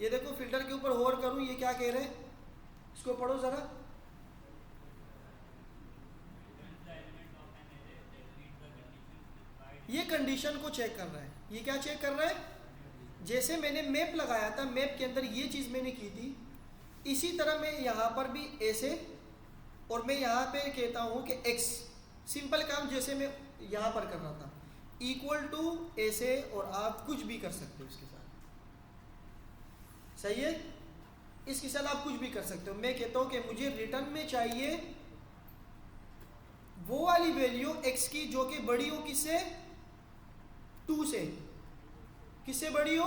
ये देखो फिल्टर के ऊपर होवर करूँ, ये क्या कह रहे हैं, इसको पढ़ो ज़रा। ये कंडीशन को चेक कर रहा है। ये क्या चेक कर रहा है, जैसे मैंने मैप लगाया था, मैप के अंदर ये चीज़ मैंने की थी, इसी तरह मैं यहाँ पर भी ऐसे, और मैं यहाँ पे कहता हूँ कि x, सिंपल काम जैसे मैं यहाँ पर कर रहा था, इक्वल टू ऐसे, और आप कुछ भी कर सकते हो इसके साथ, सही है। इसके साथ आप कुछ भी कर सकते हो। मैं कहता हूँ कि मुझे रिटर्न में चाहिए वो वाली वैल्यू x की जो कि बड़ी हो किससे, 2 से, किससे बड़ी हो।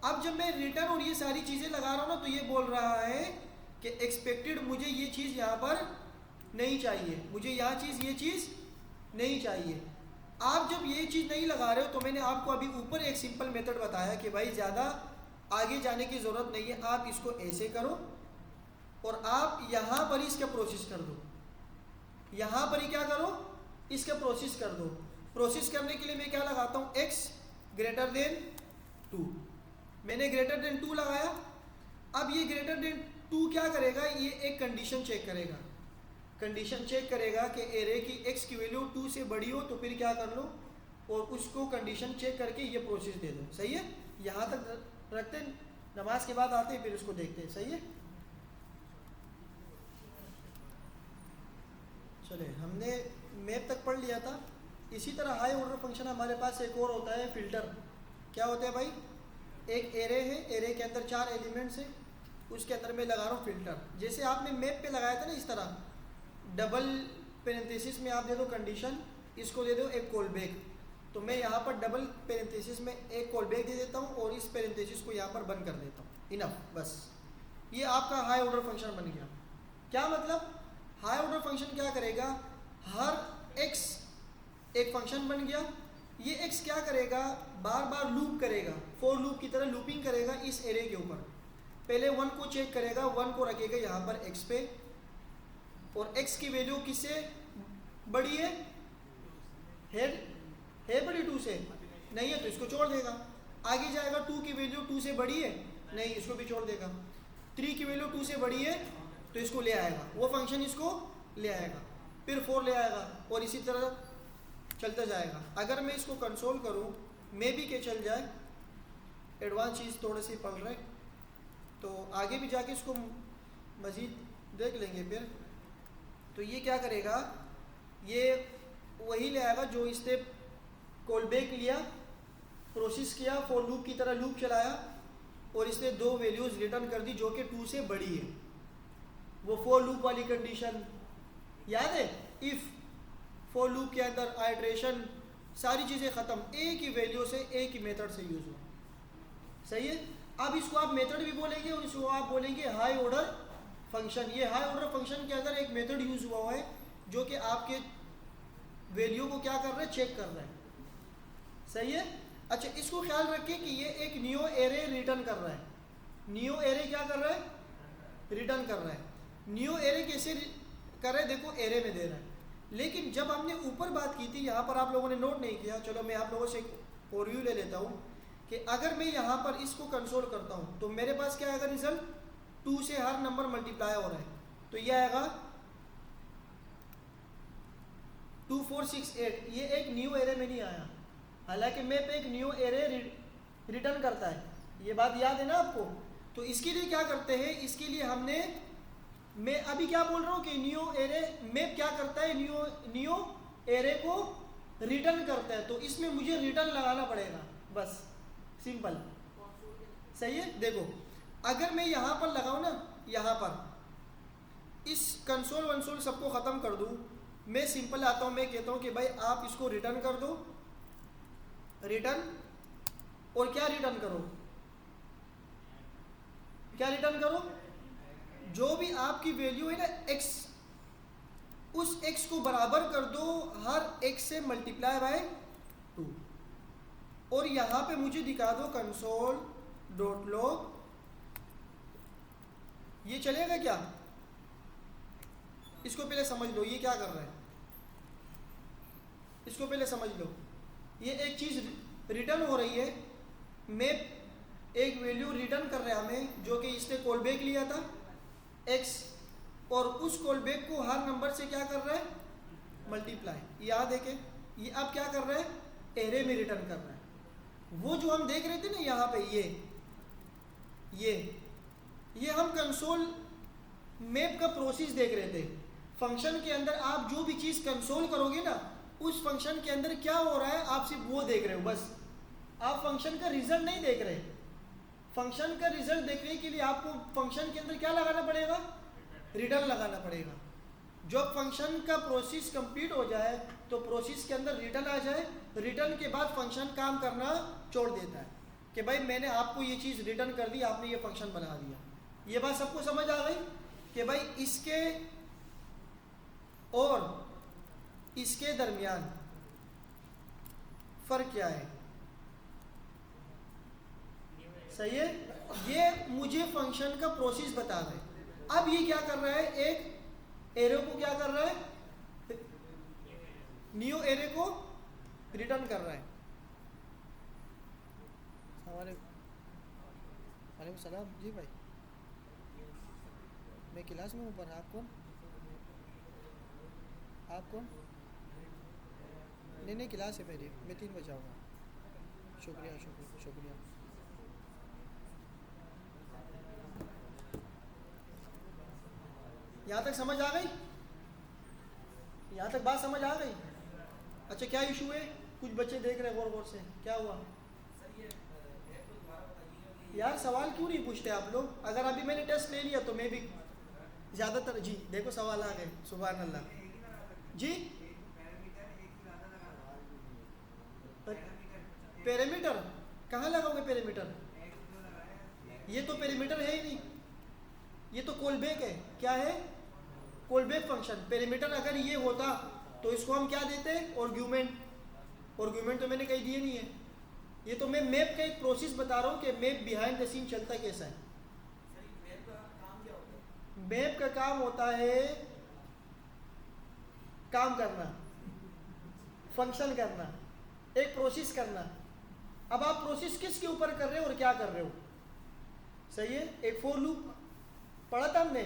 अब जब मैं रिटर्न और ये सारी चीज़ें लगा रहा हूँ ना, तो ये बोल रहा है कि एक्सपेक्टेड मुझे ये चीज़ यहाँ पर नहीं चाहिए, मुझे ये चीज़ नहीं चाहिए। आप जब ये चीज़ नहीं लगा रहे हो, तो मैंने आपको अभी ऊपर एक सिंपल मेथड बताया कि भाई ज़्यादा आगे जाने की ज़रूरत नहीं है, आप इसको ऐसे करो और आप यहाँ पर ही इसका प्रोसेस कर दो, यहाँ पर ही क्या करो, इसका प्रोसेस कर दो। प्रोसेस करने के लिए मैं क्या लगाता हूँ, x ग्रेटर देन 2, मैंने ग्रेटर देन 2 लगाया। अब ये ग्रेटर देन 2 क्या करेगा, ये एक कंडीशन चेक करेगा, कंडीशन चेक करेगा कि एरे की x की वैल्यू 2 से बड़ी हो, तो फिर क्या कर लो, और उसको कंडीशन चेक करके ये प्रोसेस दे दो, सही है। यहाँ तक रखते, नमाज के बाद आते हैं फिर उसको देखते हैं, सही है। चले, हमने मैप तक पढ़ लिया था। इसी तरह हाई ऑर्डर फंक्शन हमारे पास एक और होता है, फिल्टर। क्या होता है भाई, एक एरे है, एरे के अंदर 4 एलिमेंट्स हैं, उसके अंदर मैं लगा रहा हूँ फिल्टर। जैसे आपने मैप पे लगाया था ना, इस तरह डबल पेरेंथेसिस में आप दे दो कंडीशन, इसको दे दो एक कॉल बैक, तो मैं यहाँ पर डबल पेरेंथेसिस में एक कॉल बैक दे देता हूँ और इस पेरेंथेसिस को यहाँ पर बंद कर देता हूँ, इनफ, बस। ये आपका हाई ऑर्डर फंक्शन बन गया। क्या मतलब, हाई ऑर्डर फंक्शन क्या करेगा, हर x एक फंक्शन बन गया, ये एक्स क्या करेगा, बार बार लूप करेगा, फॉर लूप की तरह लूपिंग करेगा इस एरे के ऊपर। पहले 1 को चेक करेगा, 1 को रखेगा यहाँ पर एक्स पे, और एक्स की वैल्यू किससे बड़ी है बड़ी 2 से, नहीं है तो इसको छोड़ देगा। आगे जाएगा 2 की वैल्यू 2 से बड़ी है, नहीं, इसको भी छोड़ देगा। 3 की वैल्यू 2 से बड़ी है तो इसको ले आएगा, वो फंक्शन इसको ले आएगा, फिर 4 ले आएगा, और इसी तरह चलता जाएगा। अगर मैं इसको कंसोल करूं, मे भी के चल जाए, एडवांस चीज़ थोड़े से पढ़ रहे, तो आगे भी जाके इसको मज़ीद देख लेंगे फिर। तो ये क्या करेगा, ये वही ले आएगा जो इसने कॉल बैक लिया, प्रोसेस किया, फॉर लूप की तरह लूप चलाया, और इसने 2 वैल्यूज़ रिटर्न कर दी जो कि 2 से बड़ी है। वो फॉर लूप वाली कंडीशन याद है, इफ़ फॉर लूप के अंदर आइट्रेशन सारी चीज़ें ख़त्म, एक ही वैल्यू से एक ही मेथड से यूज़ हुआ, सही है। अब इसको आप मेथड भी बोलेंगे और इसको आप बोलेंगे हाई ऑर्डर फंक्शन। ये हाई ऑर्डर फंक्शन के अंदर एक मेथड यूज़ हुआ है जो कि आपके वैल्यू को क्या कर रहा है, चेक कर रहा है, सही है। अच्छा, इसको ख्याल रखें कि ये एक न्यू एरे रिटर्न कर रहा है। न्यू एरे क्या कर रहा है, रिटर्न कर रहा है। न्यू एरे कैसे कर रहा है, देखो एरे में दे रहा है। लेकिन जब हमने ऊपर बात की थी, यहाँ पर आप लोगों ने नोट नहीं किया, चलो मैं आप लोगों से एक ओवरव्यू ले लेता हूँ कि अगर मैं यहाँ पर इसको कंसोल करता हूँ तो मेरे पास क्या आएगा रिजल्ट, 2 से हर नंबर मल्टीप्लाई हो रहा है, तो ये आएगा 2 4 6 8। ये एक न्यू एरे में नहीं आया, हालांकि मैप एक न्यू एरे रिटर्न करता है, ये बात याद है ना आपको। तो इसके लिए क्या करते हैं, इसके लिए मैं अभी क्या बोल रहा हूँ कि न्यू एरे मैप क्या करता है, न्यू एरे को रिटर्न करता है, तो इसमें मुझे रिटर्न लगाना पड़ेगा, बस सिंपल, सही है। देखो अगर मैं यहाँ पर लगाऊँ ना, यहाँ पर इस कंसोल वंसोल सबको ख़त्म कर दूँ, मैं सिंपल आता हूँ, मैं कहता हूँ कि भाई आप इसको रिटर्न कर दो, रिटर्न, और क्या रिटर्न करो, क्या रिटर्न करो, जो भी आपकी वैल्यू है ना x, उस x को बराबर कर दो हर x से मल्टीप्लाई बाय 2, और यहाँ पे मुझे दिखा दो कंसोल डॉट लॉग, ये चलेगा क्या, इसको पहले समझ लो ये क्या कर रहा है, इसको पहले समझ लो। ये एक चीज़ रिटर्न हो रही है, मैप एक वैल्यू रिटर्न कर रहा है हमें जो कि इसने कॉल बैक लिया था x, और उस कॉल बैक को हर नंबर से क्या कर रहा है, मल्टीप्लाई। याद है कि ये अब क्या कर रहा है, एरे में रिटर्न कर रहा है। वो जो हम देख रहे थे ना यहाँ पे, ये हम कंसोल मैप का प्रोसेस देख रहे थे। फंक्शन के अंदर आप जो भी चीज़ कंसोल करोगे ना, उस फंक्शन के अंदर क्या हो रहा है आप सिर्फ वो देख रहे हो, बस आप फंक्शन का रिजल्ट नहीं देख रहे। फंक्शन का रिजल्ट देखने के लिए आपको फंक्शन के अंदर क्या लगाना पड़ेगा, रिटर्न लगाना पड़ेगा। जब फंक्शन का प्रोसेस कंप्लीट हो जाए तो प्रोसेस के अंदर रिटर्न आ जाए, रिटर्न के बाद फंक्शन काम करना छोड़ देता है कि भाई मैंने आपको ये चीज़ रिटर्न कर दी, आपने ये फंक्शन बना दिया। ये बात सबको समझ आ गई कि भाई इसके और इसके दरमियान फ़र्क क्या है, सही है। ये मुझे फंक्शन का प्रोसेस बता रहा है। अब ये क्या कर रहा है, एक एरे को क्या कर रहा है, न्यू एरे को रिटर्न कर रहा है। वालेकुम सलाम जी भाई, मैं क्लास में हूँ, पर आप कौन, आप कौन? नहीं क्लास है मेरी, मैं 3 बजे आऊँगा। शुक्रिया शुक्रिया शुक्रिया। यहाँ तक समझ आ गई, यहाँ तक बात समझ आ गई। अच्छा क्या इशू है, कुछ बच्चे देख रहे हैं गौर गौर से, क्या हुआ यार, सवाल क्यों नहीं पूछते आप लोग। अगर अभी मैंने टेस्ट ले लिया तो मैं भी ज़्यादातर, जी देखो सवाल आ गए, सुभान अल्लाह जी। पैरामीटर कहाँ लगाओगे पैरामीटर, ये तो पैरामीटर है ही नहीं, ये तो कॉलबैक है। क्या है, कॉलबैक फंक्शन। पैरामीटर अगर ये होता तो इसको हम क्या देते, आर्गुमेंट। आर्गुमेंट तो मैंने कहीं दिए नहीं है, ये तो मैं मैप का एक प्रोसेस बता रहा हूँ कि मैप बिहाइंड द सीन चलता कैसा है। मैप का काम होता है काम करना, फंक्शन करना, एक प्रोसेस करना। अब आप प्रोसेस किसके ऊपर कर रहे हो और क्या कर रहे हो? सही है। एक फॉर लूप पढ़ा था हमने,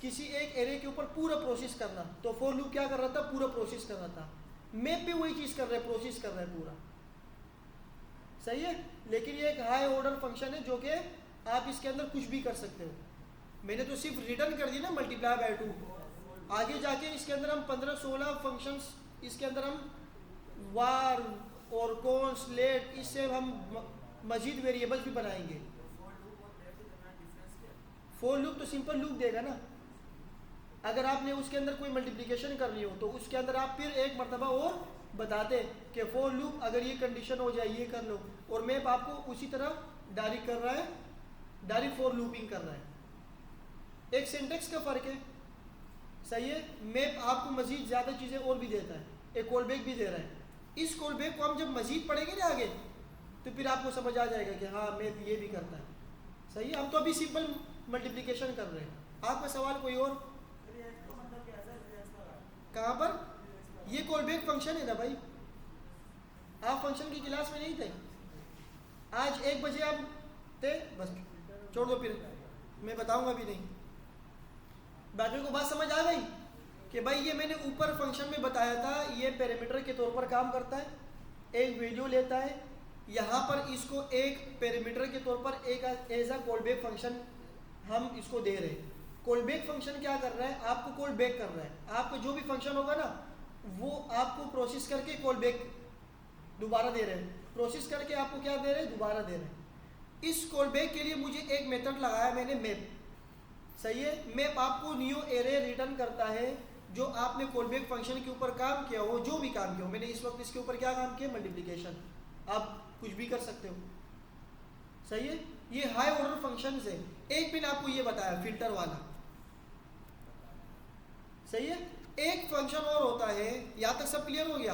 किसी एक एरे के ऊपर पूरा प्रोसेस करना, तो फॉर लूप क्या कर रहा था? पूरा प्रोसेस कर रहा था। मैप भी वही चीज़ कर रहा है, प्रोसेस कर रहा है पूरा। सही है। लेकिन ये एक हाई ऑर्डर फंक्शन है जो कि आप इसके अंदर कुछ भी कर सकते हो। मैंने तो सिर्फ रिटर्न कर दी ना मल्टीप्लाई बाय 2, आगे जाके इसके अंदर हम 15-16 फंक्शंस, इसके अंदर हम वार और कॉन्स लेट, इससे हम मजीद वेरिएबल्स भी बनाएंगे। फॉर लूप तो सिंपल लूप देगा ना। अगर आपने उसके अंदर कोई मल्टीप्लिकेशन करनी हो तो उसके अंदर आप फिर एक मरतबा और बताते कि फॉर लूप अगर ये कंडीशन हो जाए ये कर लो, और मैप आपको उसी तरह डायरेक्ट कर रहा है, डायरेक्ट फॉर लूपिंग कर रहा है। एक सिंटेक्स का फ़र्क है। सही है। मैप आपको मजीद ज़्यादा चीज़ें और भी देता है, एक कॉल बैक भी दे रहा है। इस कॉल बैक को हम जब मजीद पढ़ेंगे ना आगे, तो फिर आपको समझ आ जाएगा कि हाँ मैप ये भी करता है। सही है। हम तो अभी सिंपल मल्टीप्लिकेशन कर रहे हैं। आपका सवाल कोई और? कहाँ पर? ये कॉल बैक फंक्शन है ना भाई, आप फंक्शन की क्लास में नहीं थे। आज 1 बजे आप थे, बस छोड़ दो, फिर मैं बताऊंगा भी नहीं। बाकी को बात समझ आ गई कि भाई ये मैंने ऊपर फंक्शन में बताया था, ये पैरामीटर के तौर पर काम करता है, एक वैल्यू लेता है। यहाँ पर इसको एक पैरामीटर के तौर पर एक as a callback function हम इसको दे रहे हैं। कॉल बैक फंक्शन क्या कर रहा है? आपको कॉल बैक कर रहा है। आपका जो भी फंक्शन होगा ना वो आपको प्रोसेस करके कॉल बैक दोबारा दे रहे हैं, प्रोसेस करके आपको क्या दे रहे हैं? दोबारा दे रहे हैं। इस कॉल बैक के लिए मुझे एक मेथड लगाया मैंने, मैप। सही है। मैप आपको न्यू एरे रिटर्न करता है जो आपने कॉल बैक फंक्शन के ऊपर काम किया हो, जो भी काम किया हो। मैंने इस वक्त इसके ऊपर क्या काम किया? मल्टीप्लिकेशन। आप कुछ भी कर सकते हो। सही है। ये हाई ऑर्डर फंक्शन है। एक मैंने आपको ये बताया फिल्टर वाला। सही है। एक फंक्शन और होता है, यहाँ तक सब क्लियर हो गया?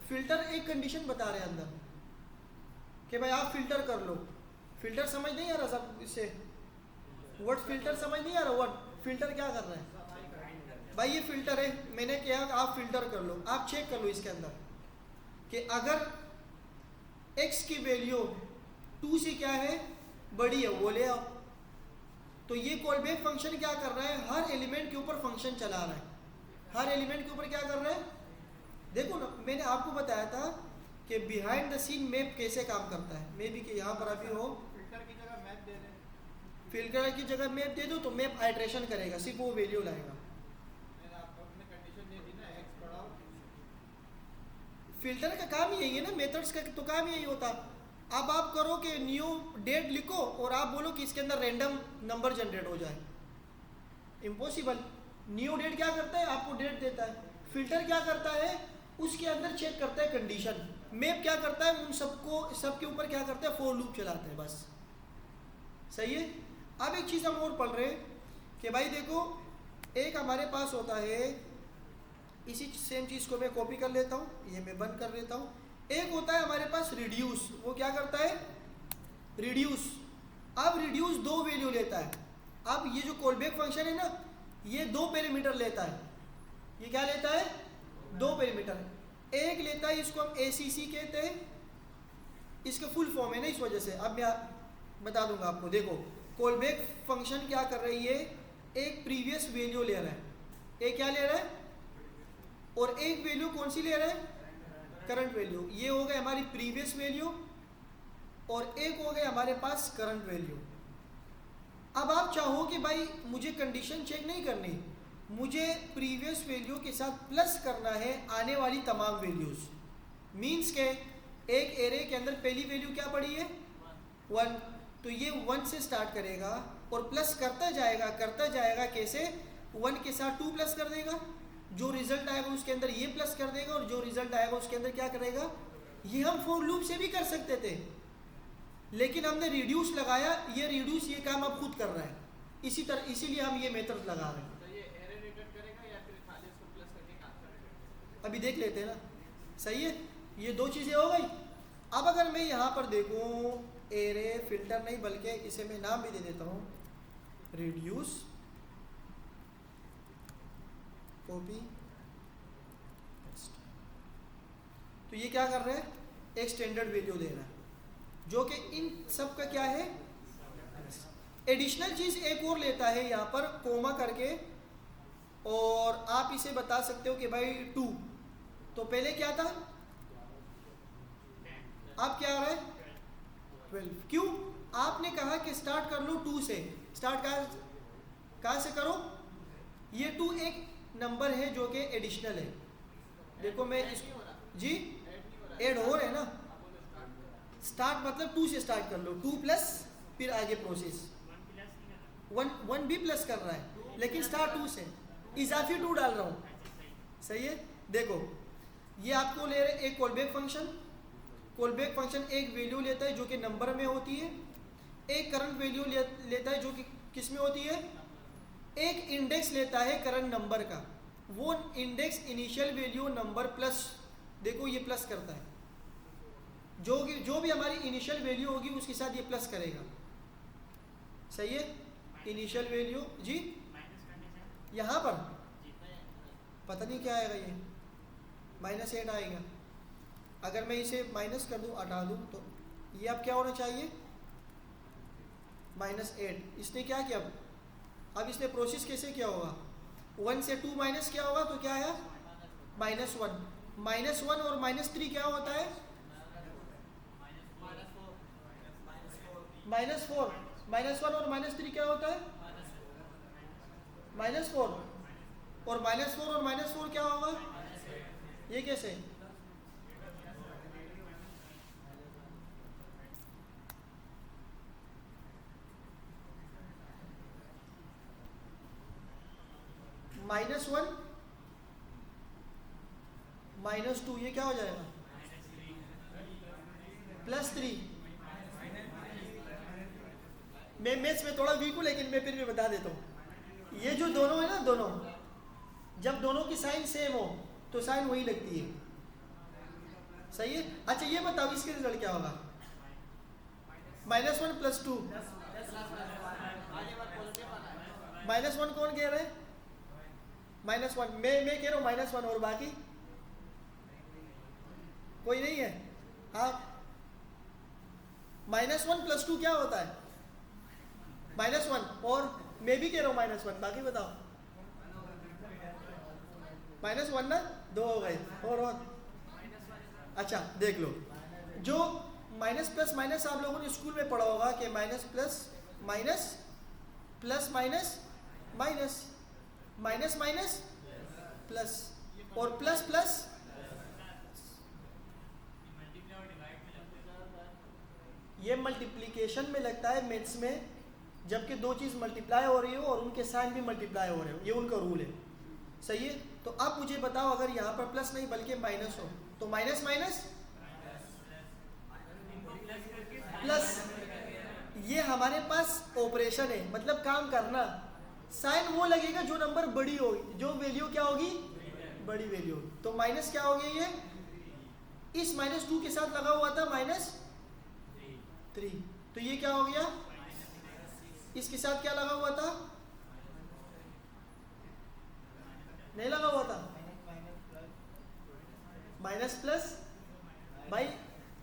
फिल्टर एक कंडीशन बता रहे हैं अंदर कि भाई आप फिल्टर कर लो। फिल्टर समझ नहीं आ रहा सब इससे? वर्ड फिल्टर समझ नहीं आ रहा? वर्ड फिल्टर क्या कर रहा है भाई? ये फिल्टर है, मैंने क्या आप फिल्टर कर लो। आप चेक कर लो इसके अंदर कि अगर x की वैल्यू 2 से क्या है? बड़ी है, वो ले आओ। तो ये कॉल बैक फंक्शन क्या कर रहा है? हर एलिमेंट के ऊपर फंक्शन चला रहा है। हर एलिमेंट के ऊपर क्या कर रहा है? देखो ना, मैंने आपको बताया था कि बिहाइंड द सीन मैप कैसे काम करता है। मे भी कि यहाँ पर अभी हो, फिल्टर की जगह मैप दे दें। फिल्टर की जगह मैप दे दो तो मैप आइट्रेशन करेगा, सिर्फ वो वैल्यू लाएगा। आपने कंडीशन दे दी ना, x बढ़ाओ। फिल्टर का काम यही है ना, मेथड्स का तो काम यही होता। अब आप करो कि न्यू डेट लिखो और आप बोलो कि इसके अंदर रैंडम नंबर जनरेट हो जाए, इम्पॉसिबल। न्यू डेट क्या करता है? आपको डेट देता है। फिल्टर क्या करता है? उसके अंदर चेक करता है कंडीशन। मैप क्या करता है? उन सबके ऊपर क्या करता है? फॉर लूप चलाता है, बस। सही है। अब एक चीज़ हम और पढ़ रहे हैं कि भाई देखो, एक हमारे पास होता है, इसी सेम चीज़ को मैं कॉपी कर लेता हूँ, ये मैं बंद कर लेता हूँ। एक होता है हमारे पास रिड्यूस। वो क्या करता है? रिड्यूस। अब रिड्यूस 2 वैल्यू लेता है। अब ये जो कॉल बैक फंक्शन है ना, ये 2 पैरामीटर लेता है। ये क्या लेता है? 2 पैरामीटर। एक लेता है, इसको हम ACC कहते हैं, इसका फुल फॉर्म है ना, इस वजह से। अब मैं बता दूंगा आपको। देखो, कॉल बैक फंक्शन क्या कर रही है? एक प्रीवियस वैल्यू ले रहा है। एक क्या ले रहा है? और एक वैल्यू कौन सी ले रहा है? Current value. ये हो गए हमारी प्रीवियस वैल्यू और एक हो गए हमारे पास करंट वैल्यू। अब आप चाहो कि भाई मुझे कंडीशन चेक नहीं करनी, मुझे प्रीवियस वैल्यू के साथ प्लस करना है आने वाली तमाम वैल्यूज। मीन्स के एक एरे के अंदर पहली वैल्यू क्या पड़ी है? 1। तो ये 1 से स्टार्ट करेगा और प्लस करता जाएगा। कैसे? 1 के साथ 2 प्लस कर देगा, जो रिजल्ट आएगा उसके अंदर ये प्लस कर देगा, और जो रिजल्ट आएगा उसके अंदर क्या करेगा? ये हम फॉर लूप से भी कर सकते थे, लेकिन हमने रिड्यूस लगाया। ये रिड्यूस ये काम अब खुद कर रहा है, इसीलिए हम ये मेथड लगा रहे हैं। तो ये एरे रिटर्न करेगा या फिर खाली इसको प्लस करके काम करेगा? अभी देख लेते हैं ना। सही है, ये दो चीज़ें हो गई। अब अगर मैं यहाँ पर देखूँ एरे फिल्टर नहीं बल्कि इसे मैं नाम भी दे देता हूँ रिड्यूस कॉपी पेस्ट, तो ये क्या कर रहा है, एक स्टैंडर्ड वैल्यू दे रहा है जो कि इन सब का क्या है। एडिशनल चीज़ एक और लेता है यहाँ पर कोमा करके, और आप इसे बता सकते हो कि भाई 2, तो पहले क्या था, आप क्या आ रहा है 12, क्यों, आपने कहा कि स्टार्ट कर लो 2 से, स्टार्ट कहाँ से करो, ये 2 एक नंबर है जो कि एडिशनल है। देखो मैं इस जी ऐड हो रहे हैं ना, स्टार्ट मतलब 2 से स्टार्ट कर लो, 2 प्लस फिर आगे प्रोसेस 1 भी प्लस कर रहा है लेकिन स्टार्ट 2 से, इजाफी 2 डाल रहा हूँ, सही है। देखो ये आपको ले रहे एक कॉलबैक फंक्शन, कॉलबैक फंक्शन एक वैल्यू लेता है जो कि नंबर में होती है, एक करंट वैल्यू लेता है जो कि किस में होती है, एक इंडेक्स लेता है करंट नंबर का, वो index initial value number plus, देखो ये प्लस करता है, जो भी हमारी इनिशियल वैल्यू होगी उसके साथ ये प्लस करेगा, सही है। इनिशियल वैल्यू जी यहाँ पर पता नहीं क्या आएगा, ये -8 आएगा, अगर मैं इसे माइनस कर दूँ हटा दूँ तो ये अब क्या होना चाहिए -8, इसने क्या किया, अब इसने प्रोसेस कैसे किया होगा, 1 से 2 माइनस क्या होगा तो क्या आया -1, -1 और -3 क्या होता है -4, -1 और -3 क्या होता है -4, और -4 और -4 क्या होगा, ये कैसे, -1 -2 ये क्या हो जाएगा +3। मैं मैथ्स में थोड़ा वीक हूँ लेकिन मैं फिर भी बता देता हूँ, ये जो दोनों है ना, दोनों जब दोनों की साइन सेम हो तो साइन वही लगती है, सही है। अच्छा ये बताओ इसके रिजल्ट क्या होगा, -1 + 2, -1 कौन कह रहा है -1, मैं कह रहा हूँ -1, और बाकी कोई नहीं है, आप -1 + 2 क्या होता है -1, और मैं भी कह रहा हूँ -1, बाकी बताओ -1 ना, 2 हो गए, और अच्छा देख लो, जो माइनस प्लस माइनस आप लोगों ने स्कूल में पढ़ा होगा कि minus plus minus plus minus minus minus minus plus, और प्लस प्लस ये मल्टीप्लिकेशन में लगता है मैथ्स में, जबकि दो चीज़ मल्टीप्लाई हो रही हो और उनके साइन भी मल्टीप्लाई हो रहे हो, ये उनका रूल है, सही है। तो अब मुझे बताओ अगर यहाँ पर प्लस नहीं बल्कि माइनस हो तो माइनस माइनस प्लस, ये हमारे पास ऑपरेशन है, मतलब काम करना, साइन वो लगेगा जो नंबर बड़ी होगी, जो वैल्यू क्या होगी बड़ी वैल्यू होगी, तो माइनस क्या हो गया, ये इस -2 के साथ लगा हुआ था -3, तो ये क्या हो गया, इसके साथ क्या लगा हुआ था, नहीं लगा हुआ था, माइनस प्लस, भाई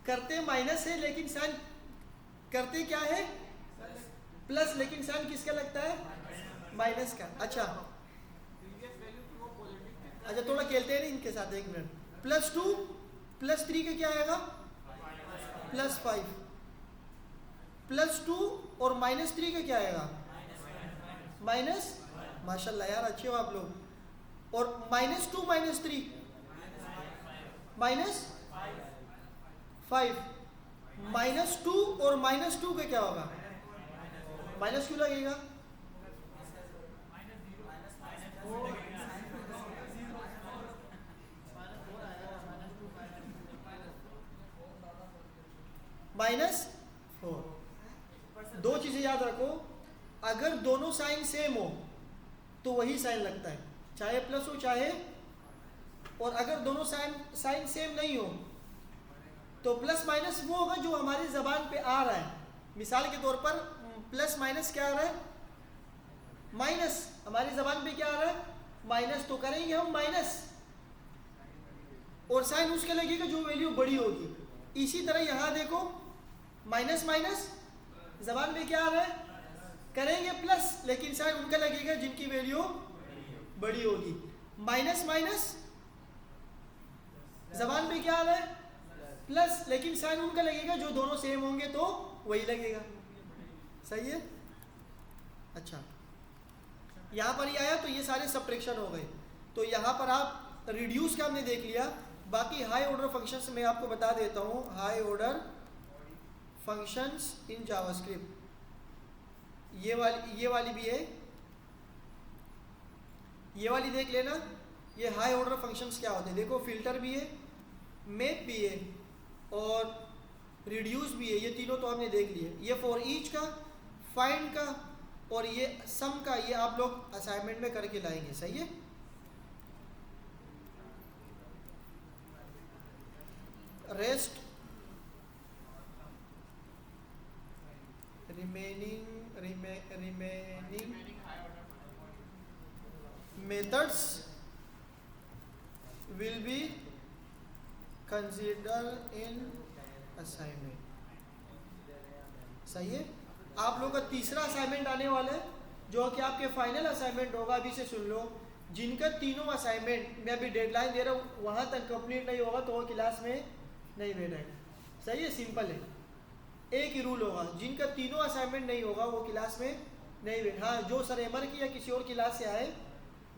करते माइनस है लेकिन साइन करते क्या है प्लस, लेकिन साइन किसका लगता है माइनस का। अच्छा अच्छा थोड़ा खेलते हैं ना इनके साथ, 1 मिनट, +2 + 3 का क्या आएगा +5, +2 और -3 का क्या आएगा माइनस, माशाल्लाह यार अच्छे हो आप लोग, और -2 -3 -5, -2 और -2 का क्या होगा, माइनस क्यों लगेगा, -4। दो चीजें याद रखो, अगर दोनों साइन सेम हो तो वही साइन लगता है, चाहे प्लस हो चाहे और अगर दोनों साइन सेम नहीं हो तो प्लस माइनस वो होगा जो हमारी ज़बान पे आ रहा है। मिसाल के तौर पर प्लस माइनस क्या आ रहा है, माइनस, हमारी ज़बान पे क्या आ रहा है, माइनस, तो करेंगे हम माइनस और साइन उसके लगेगा जो वैल्यू बड़ी होगी। इसी तरह यहाँ देखो माइनस माइनस ज़बान पे क्या आ रहा है, करेंगे प्लस, लेकिन साइन उनका लगेगा जिनकी वैल्यू बड़ी होगी। माइनस माइनस ज़बान पे क्या आ रहा है, प्लस, लेकिन साइन उनका लगेगा जो दोनों सेम होंगे तो वही लगेगा। सही है। अच्छा, यहाँ पर ही आया तो ये सारे सब्ट्रैक्शन हो गए। तो यहाँ पर आप रिड्यूस का हमने देख लिया। बाकी हाई ऑर्डर फंक्शंस में आपको बता देता हूँ, high order functions in JavaScript, ये वाली भी है, ये वाली देख लेना। ये हाई ऑर्डर फंक्शंस क्या होते हैं, देखो फिल्टर भी है, मैप भी है और रिड्यूस भी है। ये तीनों तो हमने देख लिए। ये फॉर ईच का, फाइंड का और ये सम का, ये आप लोग असाइनमेंट में करके लाएंगे। सही है। Rest remaining methods will be consider in assignment. सही है। आप लोग का तीसरा असाइनमेंट आने वाला है जो कि आपके फाइनल असाइनमेंट होगा। अभी से सुन लो, जिनका तीनों असाइनमेंट मैं अभी डेडलाइन दे रहा हूँ वहाँ तक कंप्लीट नहीं होगा तो वो क्लास में नहीं बैठेगा। सही है, सिंपल है। एक ही रूल होगा, जिनका तीनों असाइनमेंट नहीं होगा वो क्लास में नहीं बैठे। हाँ, जो सर एमर की या किसी और क्लास से आए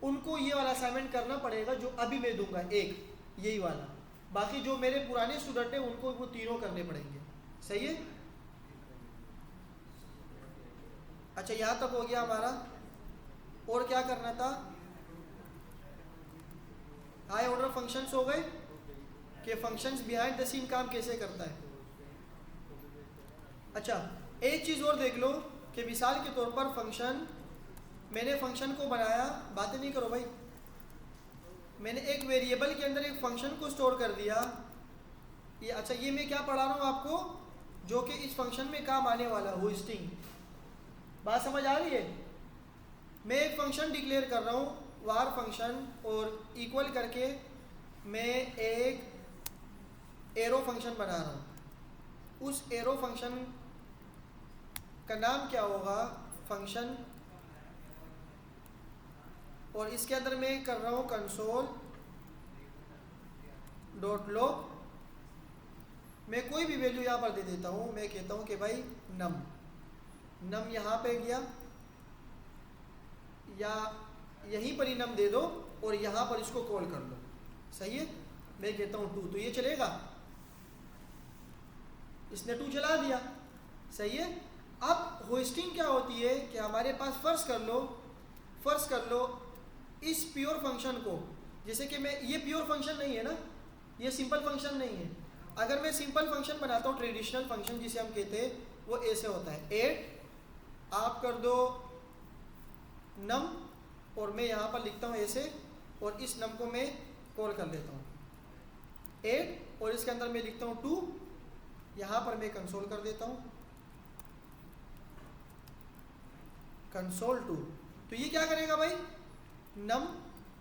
उनको ये वाला असाइनमेंट करना पड़ेगा जो अभी मैं दूंगा, एक यही वाला। बाकी जो मेरे पुराने स्टूडेंट हैं उनको वो तीनों करने पड़ेंगे। सही है। अच्छा, यहाँ तक हो गया हमारा। और क्या करना था, हाई ऑर्डर फंक्शंस हो गए कि फंक्शंस बिहाइंड द सीन काम कैसे करता है। अच्छा, एक चीज़ और देख लो कि मिसाल के तौर पर फंक्शन, मैंने फंक्शन को बनाया, बातें नहीं करो भाई, मैंने एक वेरिएबल के अंदर एक फंक्शन को स्टोर कर दिया। ये अच्छा, ये मैं क्या पढ़ा रहा हूँ आपको, जो कि इस फंक्शन में काम आने वाला होस्टिंग। बात समझ आ रही है। मैं एक फंक्शन डिक्लेयर कर रहा हूँ, वार फंक्शन, और इक्वल करके मैं एक एरो फंक्शन बना रहा हूँ। उस एरो फंक्शन का नाम क्या होगा, फंक्शन, और इसके अंदर मैं कर रहा हूँ कंसोल डॉट लॉग। मैं कोई भी वैल्यू यहाँ पर दे देता हूँ। मैं कहता हूँ कि भाई नम यहाँ पे गया, या यहीं पर ही नम दे दो और यहाँ पर इसको कॉल कर लो। सही है। मैं कहता हूँ 2, तो ये चलेगा, इसने 2 चला दिया। सही है। अब होस्टिंग क्या होती है कि हमारे पास फर्ज कर लो इस प्योर फंक्शन को, जैसे कि मैं, ये प्योर फंक्शन नहीं है ना, ये सिंपल फंक्शन नहीं है। अगर मैं सिंपल फंक्शन बनाता हूँ, ट्रेडिशनल फंक्शन जिसे हम कहते हैं, वो ऐसे होता है, ऐड आप कर दो नम, और मैं यहाँ पर लिखता हूँ ऐसे, और इस नम को मैं कॉल कर लेता हूँ ऐड, और इसके अंदर मैं लिखता हूँ 2, यहाँ पर मैं कंसोल कर देता हूँ कंसोल 2। तो ये क्या करेगा भाई, नम,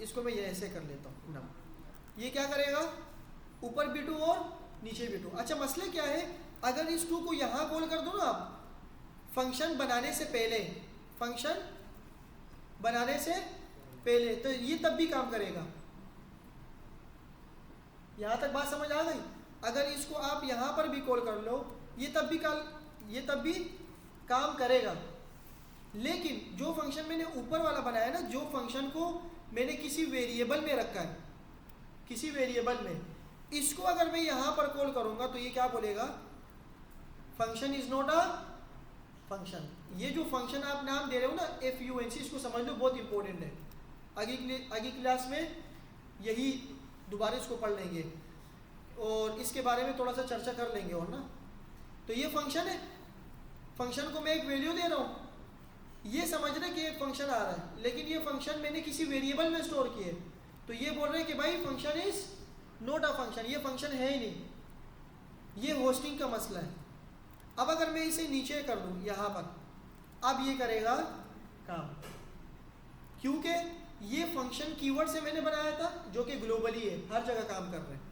इसको मैं ये ऐसे कर लेता हूँ नम, ये क्या करेगा, ऊपर भी 2 और नीचे भी 2। अच्छा, मसले क्या है, अगर इस 2 को यहाँ कॉल कर दो ना आप फंक्शन बनाने से पहले, तो ये तब भी काम करेगा। यहाँ तक बात समझ आ गई। अगर इसको आप यहाँ पर भी कॉल कर लो, ये तब भी काम करेगा। लेकिन जो फंक्शन मैंने ऊपर वाला बनाया ना, जो फंक्शन को मैंने किसी वेरिएबल में रखा है, किसी वेरिएबल में, इसको अगर मैं यहाँ पर कॉल करूँगा तो ये क्या बोलेगा, function is not a function. ये जो फंक्शन आप नाम दे रहे हो ना, FUNC, इसको समझ लो, बहुत इंपॉर्टेंट है। अगली क्लास में यही दोबारा इसको पढ़ लेंगे और इसके बारे में थोड़ा सा चर्चा कर लेंगे और ना। तो ये फंक्शन है, फंक्शन को मैं एक वैल्यू दे रहा हूँ, ये समझ रहे कि एक फंक्शन आ रहा है, लेकिन ये फंक्शन मैंने किसी वेरिएबल में स्टोर किए। तो ये बोल रहे हैं कि भाई function is not a function, ये फंक्शन है ही नहीं, ये होस्टिंग का मसला है। अब अगर मैं इसे नीचे कर दूं यहाँ पर, अब ये करेगा काम, क्योंकि ये फंक्शन कीवर्ड से मैंने बनाया था जो कि ग्लोबली है, हर जगह काम कर रहे हैं,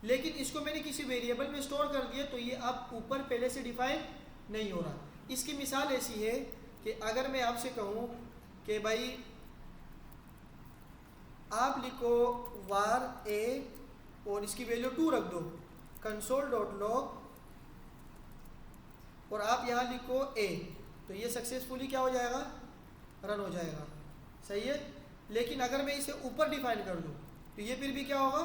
लेकिन इसको मैंने किसी वेरिएबल में स्टोर कर दिया तो ये अब ऊपर पहले से डिफाइन नहीं हो रहा। इसकी मिसाल ऐसी है कि अगर मैं आपसे कहूँ कि भाई आप लिखो var a और इसकी वैल्यू 2 रख दो, console.log, और आप यहाँ लिखो a, तो ये सक्सेसफुली क्या हो जाएगा, रन हो जाएगा, सही है। लेकिन अगर मैं इसे ऊपर डिफाइन कर दूँ तो ये फिर भी क्या होगा,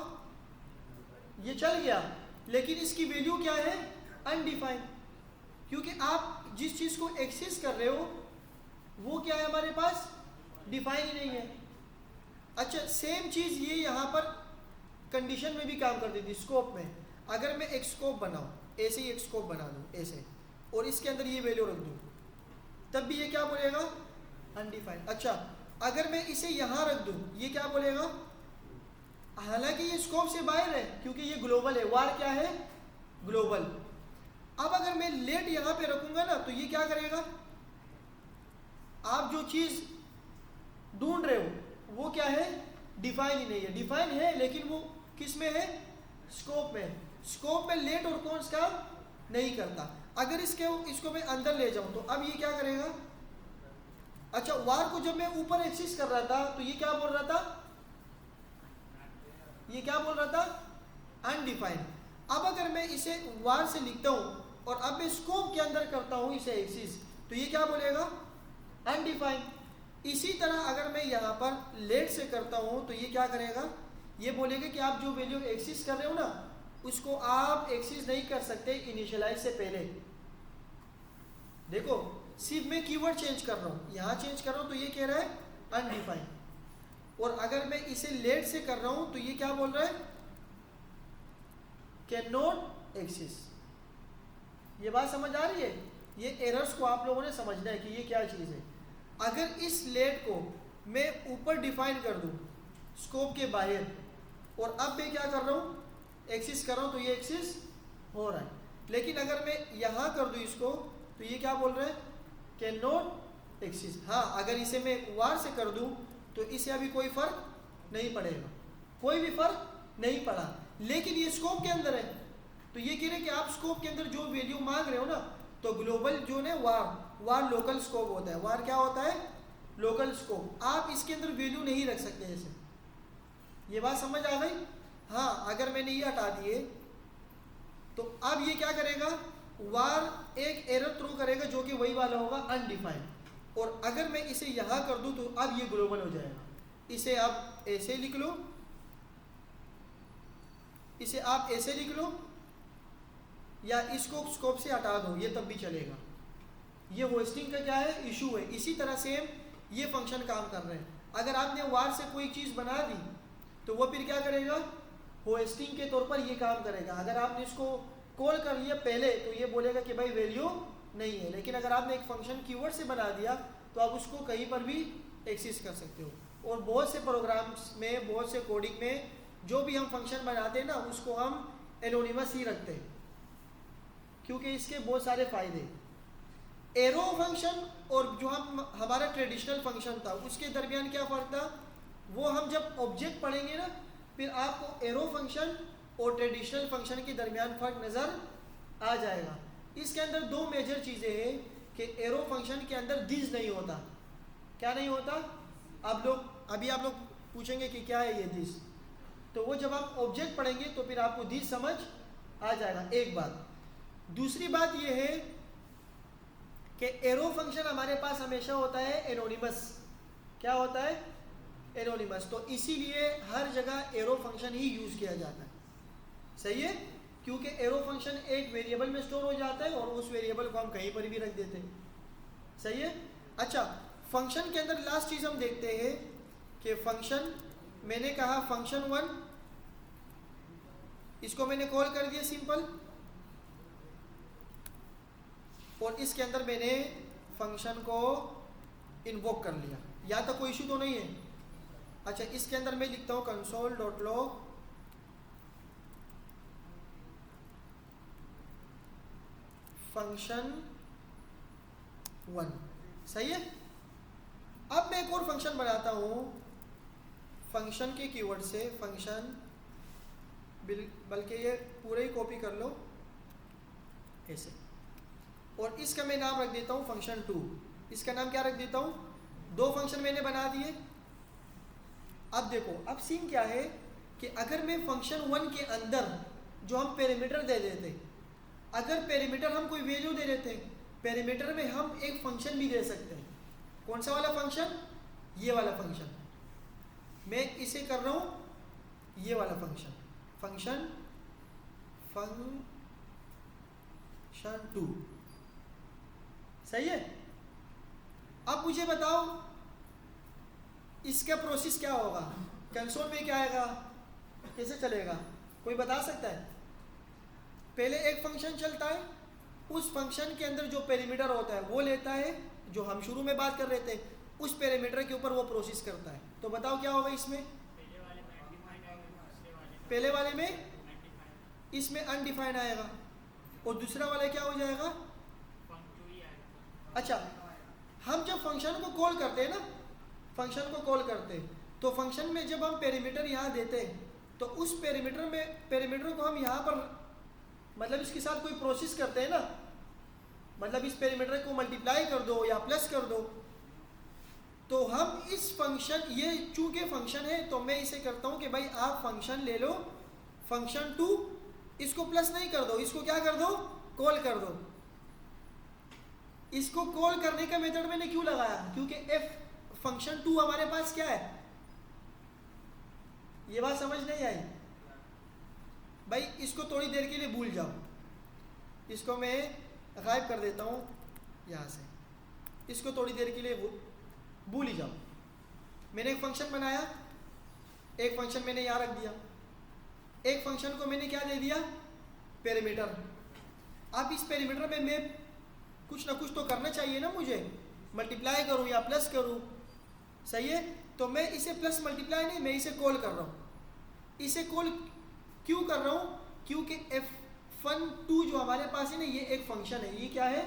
ये चल गया, लेकिन इसकी वैल्यू क्या है, अनडिफाइंड, क्योंकि आप जिस चीज़ को एक्सेस कर रहे हो वो क्या है हमारे पास, डिफाइन ही नहीं है। अच्छा, सेम चीज़ ये यहाँ पर कंडीशन में भी काम करती थी, स्कोप में। अगर मैं एक स्कोप बनाऊँ, ऐसे ही एक स्कोप बना दूँ ऐसे, और इसके अंदर ये वैल्यू रख दूँ, तब भी ये क्या बोलेगा, अनडिफाइंड। अच्छा, अगर मैं इसे यहाँ रख दूँ, ये क्या बोलेगा, हालांकि ये स्कोप से बाहर है क्योंकि ये ग्लोबल है, वार क्या है, ग्लोबल। अब अगर मैं लेट यहाँ पे रखूँगा ना तो ये क्या करेगा, आप जो चीज़ ढूंढ रहे हो वो क्या है, डिफाइन ही नहीं है। डिफाइन है लेकिन वो किस में है, स्कोप में। स्कोप में लेट और कॉन्स काम नहीं करता। अगर इसको मैं अंदर ले जाऊं तो अब ये क्या करेगा, अच्छा वार को जब मैं ऊपर एक्सेस कर रहा था तो ये क्या बोल रहा था, ये क्या बोल रहा था, अनडिफाइंड। अब अगर मैं इसे वार से लिखता हूं और अब मैं स्कोप के अंदर करता हूं इसे एक्सेस, तो ये क्या बोलेगा, अनडिफाइंड। इसी तरह अगर मैं यहाँ पर लेट से करता हूँ तो ये क्या करेगा, ये बोलेगा कि आप जो वैल्यू एक्सेस कर रहे हो ना उसको आप एक्सेस नहीं कर सकते इनिशियलाइज से पहले। देखो सिर्फ मैं कीवर्ड चेंज कर रहा हूँ, यहाँ चेंज कर रहा हूँ तो ये कह रहा है अनडिफाइंड, और अगर मैं इसे लेट से कर रहा हूँ तो ये क्या बोल रहा है, कैन नॉट एक्सेस। ये बात समझ आ रही है, ये एरर्स को आप लोगों ने समझना है कि ये क्या चीज़ है। अगर इस लेट को मैं ऊपर डिफाइन कर दूं स्कोप के बाहर, और अब मैं क्या कर रहा हूं, एक्सेस कर रहा हूं, तो ये एक्सेस हो रहा है। लेकिन अगर मैं यहाँ कर दूं इसको तो ये क्या बोल रहा है, कैन नॉट एक्सेस। हाँ, अगर इसे मैं वार से कर दूं तो इसे अभी कोई फर्क नहीं पड़ेगा, कोई भी फर्क नहीं पड़ा, लेकिन ये स्कोप के अंदर है। तो ये कह रहे हैं कि आप स्कोप के अंदर जो वैल्यू मांग रहे हो ना, तो ग्लोबल जो है वार लोकल स्कोप होता है। वार क्या होता है, लोकल स्कोप। आप इसके अंदर वैल्यू नहीं रख सकते ऐसे। ये बात समझ आ गई। हाँ, अगर मैंने ये हटा दिए तो अब ये क्या करेगा, वार एक एरर थ्रो करेगा जो कि वही वाला होगा, अनडिफाइंड। और अगर मैं इसे यहाँ कर दूं तो अब ये ग्लोबल हो जाएगा। इसे आप ऐसे लिख लो, इसे आप ऐसे लिख लो, या इसको स्कोप से हटा दो, ये तब भी चलेगा। ये होस्टिंग का क्या है, इशू है। इसी तरह सेम ये फंक्शन काम कर रहे हैं। अगर आपने वार से कोई चीज़ बना दी तो वो फिर क्या करेगा, होस्टिंग के तौर पर ये काम करेगा। अगर आपने इसको कॉल कर लिया पहले तो ये बोलेगा कि भाई वैल्यू नहीं है, लेकिन अगर आपने एक फंक्शन कीवर्ड से बना दिया तो आप उसको कहीं पर भी एक्सेस कर सकते हो। और बहुत से प्रोग्राम्स में, बहुत से कोडिंग में जो भी हम फंक्शन बनाते हैं ना, उसको हम एनोनिमस ही रखते हैं क्योंकि इसके बहुत सारे फ़ायदे। एरो फंक्शन और जो हमारा ट्रेडिशनल फंक्शन था उसके दरमियान क्या फ़र्क था, वो हम जब ऑब्जेक्ट पढ़ेंगे ना फिर आपको एरो फंक्शन और ट्रेडिशनल फंक्शन के दरमियान फ़र्क नज़र आ जाएगा। इसके अंदर दो मेजर चीज़ें हैं कि एरो फंक्शन के अंदर दिस नहीं होता। क्या नहीं होता, आप लोग पूछेंगे कि क्या है ये दिस, तो वो जब आप ऑब्जेक्ट पढ़ेंगे तो फिर आपको दिस समझ आ जाएगा। एक बात। दूसरी बात ये है कि एरो फंक्शन हमारे पास हमेशा होता है एनोनिमस। क्या होता है, एनोनिमस। तो इसीलिए हर जगह एरो फंक्शन ही यूज़ किया जाता है, सही है, क्योंकि एरो फंक्शन एक वेरिएबल में स्टोर हो जाता है और उस वेरिएबल को हम कहीं पर भी रख देते हैं, सही है। अच्छा, फंक्शन के अंदर लास्ट चीज़ हम देखते हैं कि फंक्शन, मैंने कहा फंक्शन 1, इसको मैंने कॉल कर दिया सिंपल, और इसके अंदर मैंने फंक्शन को इन्वोक कर लिया। यहाँ तक कोई इशू तो नहीं है, अच्छा, इसके अंदर मैं लिखता हूँ कंसोल डॉट लॉग फंक्शन 1, सही है। अब मैं एक और फंक्शन बनाता हूँ फंक्शन के कीवर्ड से, फंक्शन, बल्कि ये पूरे ही कॉपी कर लो ऐसे, और इसका मैं नाम रख देता हूँ फंक्शन 2। इसका नाम क्या रख देता हूँ? 2 फंक्शन मैंने बना दिए। अब देखो, अब सीन क्या है कि अगर मैं फंक्शन 1 के अंदर जो हम पेरीमीटर दे देते, अगर पेरीमीटर हम कोई वैल्यू दे देते, पेरीमीटर में हम एक फंक्शन भी दे सकते हैं। कौन सा वाला फंक्शन? ये वाला फंक्शन। मैं इसे कर रहा हूँ ये वाला फंक्शन, फंक्शन 2, सही है। अब मुझे बताओ इसका प्रोसेस क्या होगा, कंसोल में क्या आएगा, कैसे चलेगा, कोई बता सकता है? पहले एक फंक्शन चलता है, उस फंक्शन के अंदर जो पेरीमीटर होता है वो लेता है, जो हम शुरू में बात कर रहे थे, उस पेरीमीटर के ऊपर वो प्रोसेस करता है। तो बताओ क्या होगा इसमें? पहले वाले में इसमें अनडिफाइंड आएगा, और दूसरा वाला क्या हो जाएगा? अच्छा, हम जब फंक्शन को कॉल करते हैं ना, फंक्शन को कॉल करते हैं, तो फंक्शन में जब हम पेरीमीटर यहाँ देते हैं, तो उस पेरीमीटर को हम यहाँ पर, मतलब इसके साथ कोई प्रोसेस करते हैं ना, मतलब इस पेरीमीटर को मल्टीप्लाई कर दो या प्लस कर दो, तो हम इस फंक्शन, ये चूंकि फंक्शन है तो मैं इसे करता हूँ कि भाई आप फंक्शन ले लो फंक्शन 2, इसको प्लस नहीं कर दो, इसको क्या कर दो? कॉल कर दो। इसको कॉल करने का मेथड मैंने क्यों लगाया? क्योंकि फंक्शन 2 हमारे पास क्या है? ये बात समझ नहीं आई भाई? इसको थोड़ी देर के लिए भूल जाओ, इसको मैं गायब कर देता हूँ यहाँ से, इसको थोड़ी देर के लिए भूल ही जाओ। मैंने एक फंक्शन बनाया, एक फंक्शन मैंने यहाँ रख दिया, एक फंक्शन को मैंने क्या दे दिया? पेरीमीटर। अब इस पेरीमीटर में मैं कुछ ना कुछ तो करना चाहिए ना मुझे, मल्टीप्लाई करूँ या प्लस करूँ, सही है। तो मैं इसे प्लस मल्टीप्लाई नहीं, मैं इसे कॉल कर रहा हूँ। इसे कॉल क्यों कर रहा हूँ? क्योंकि fun2 जो हमारे पास है ना, ये एक फंक्शन है। ये क्या है?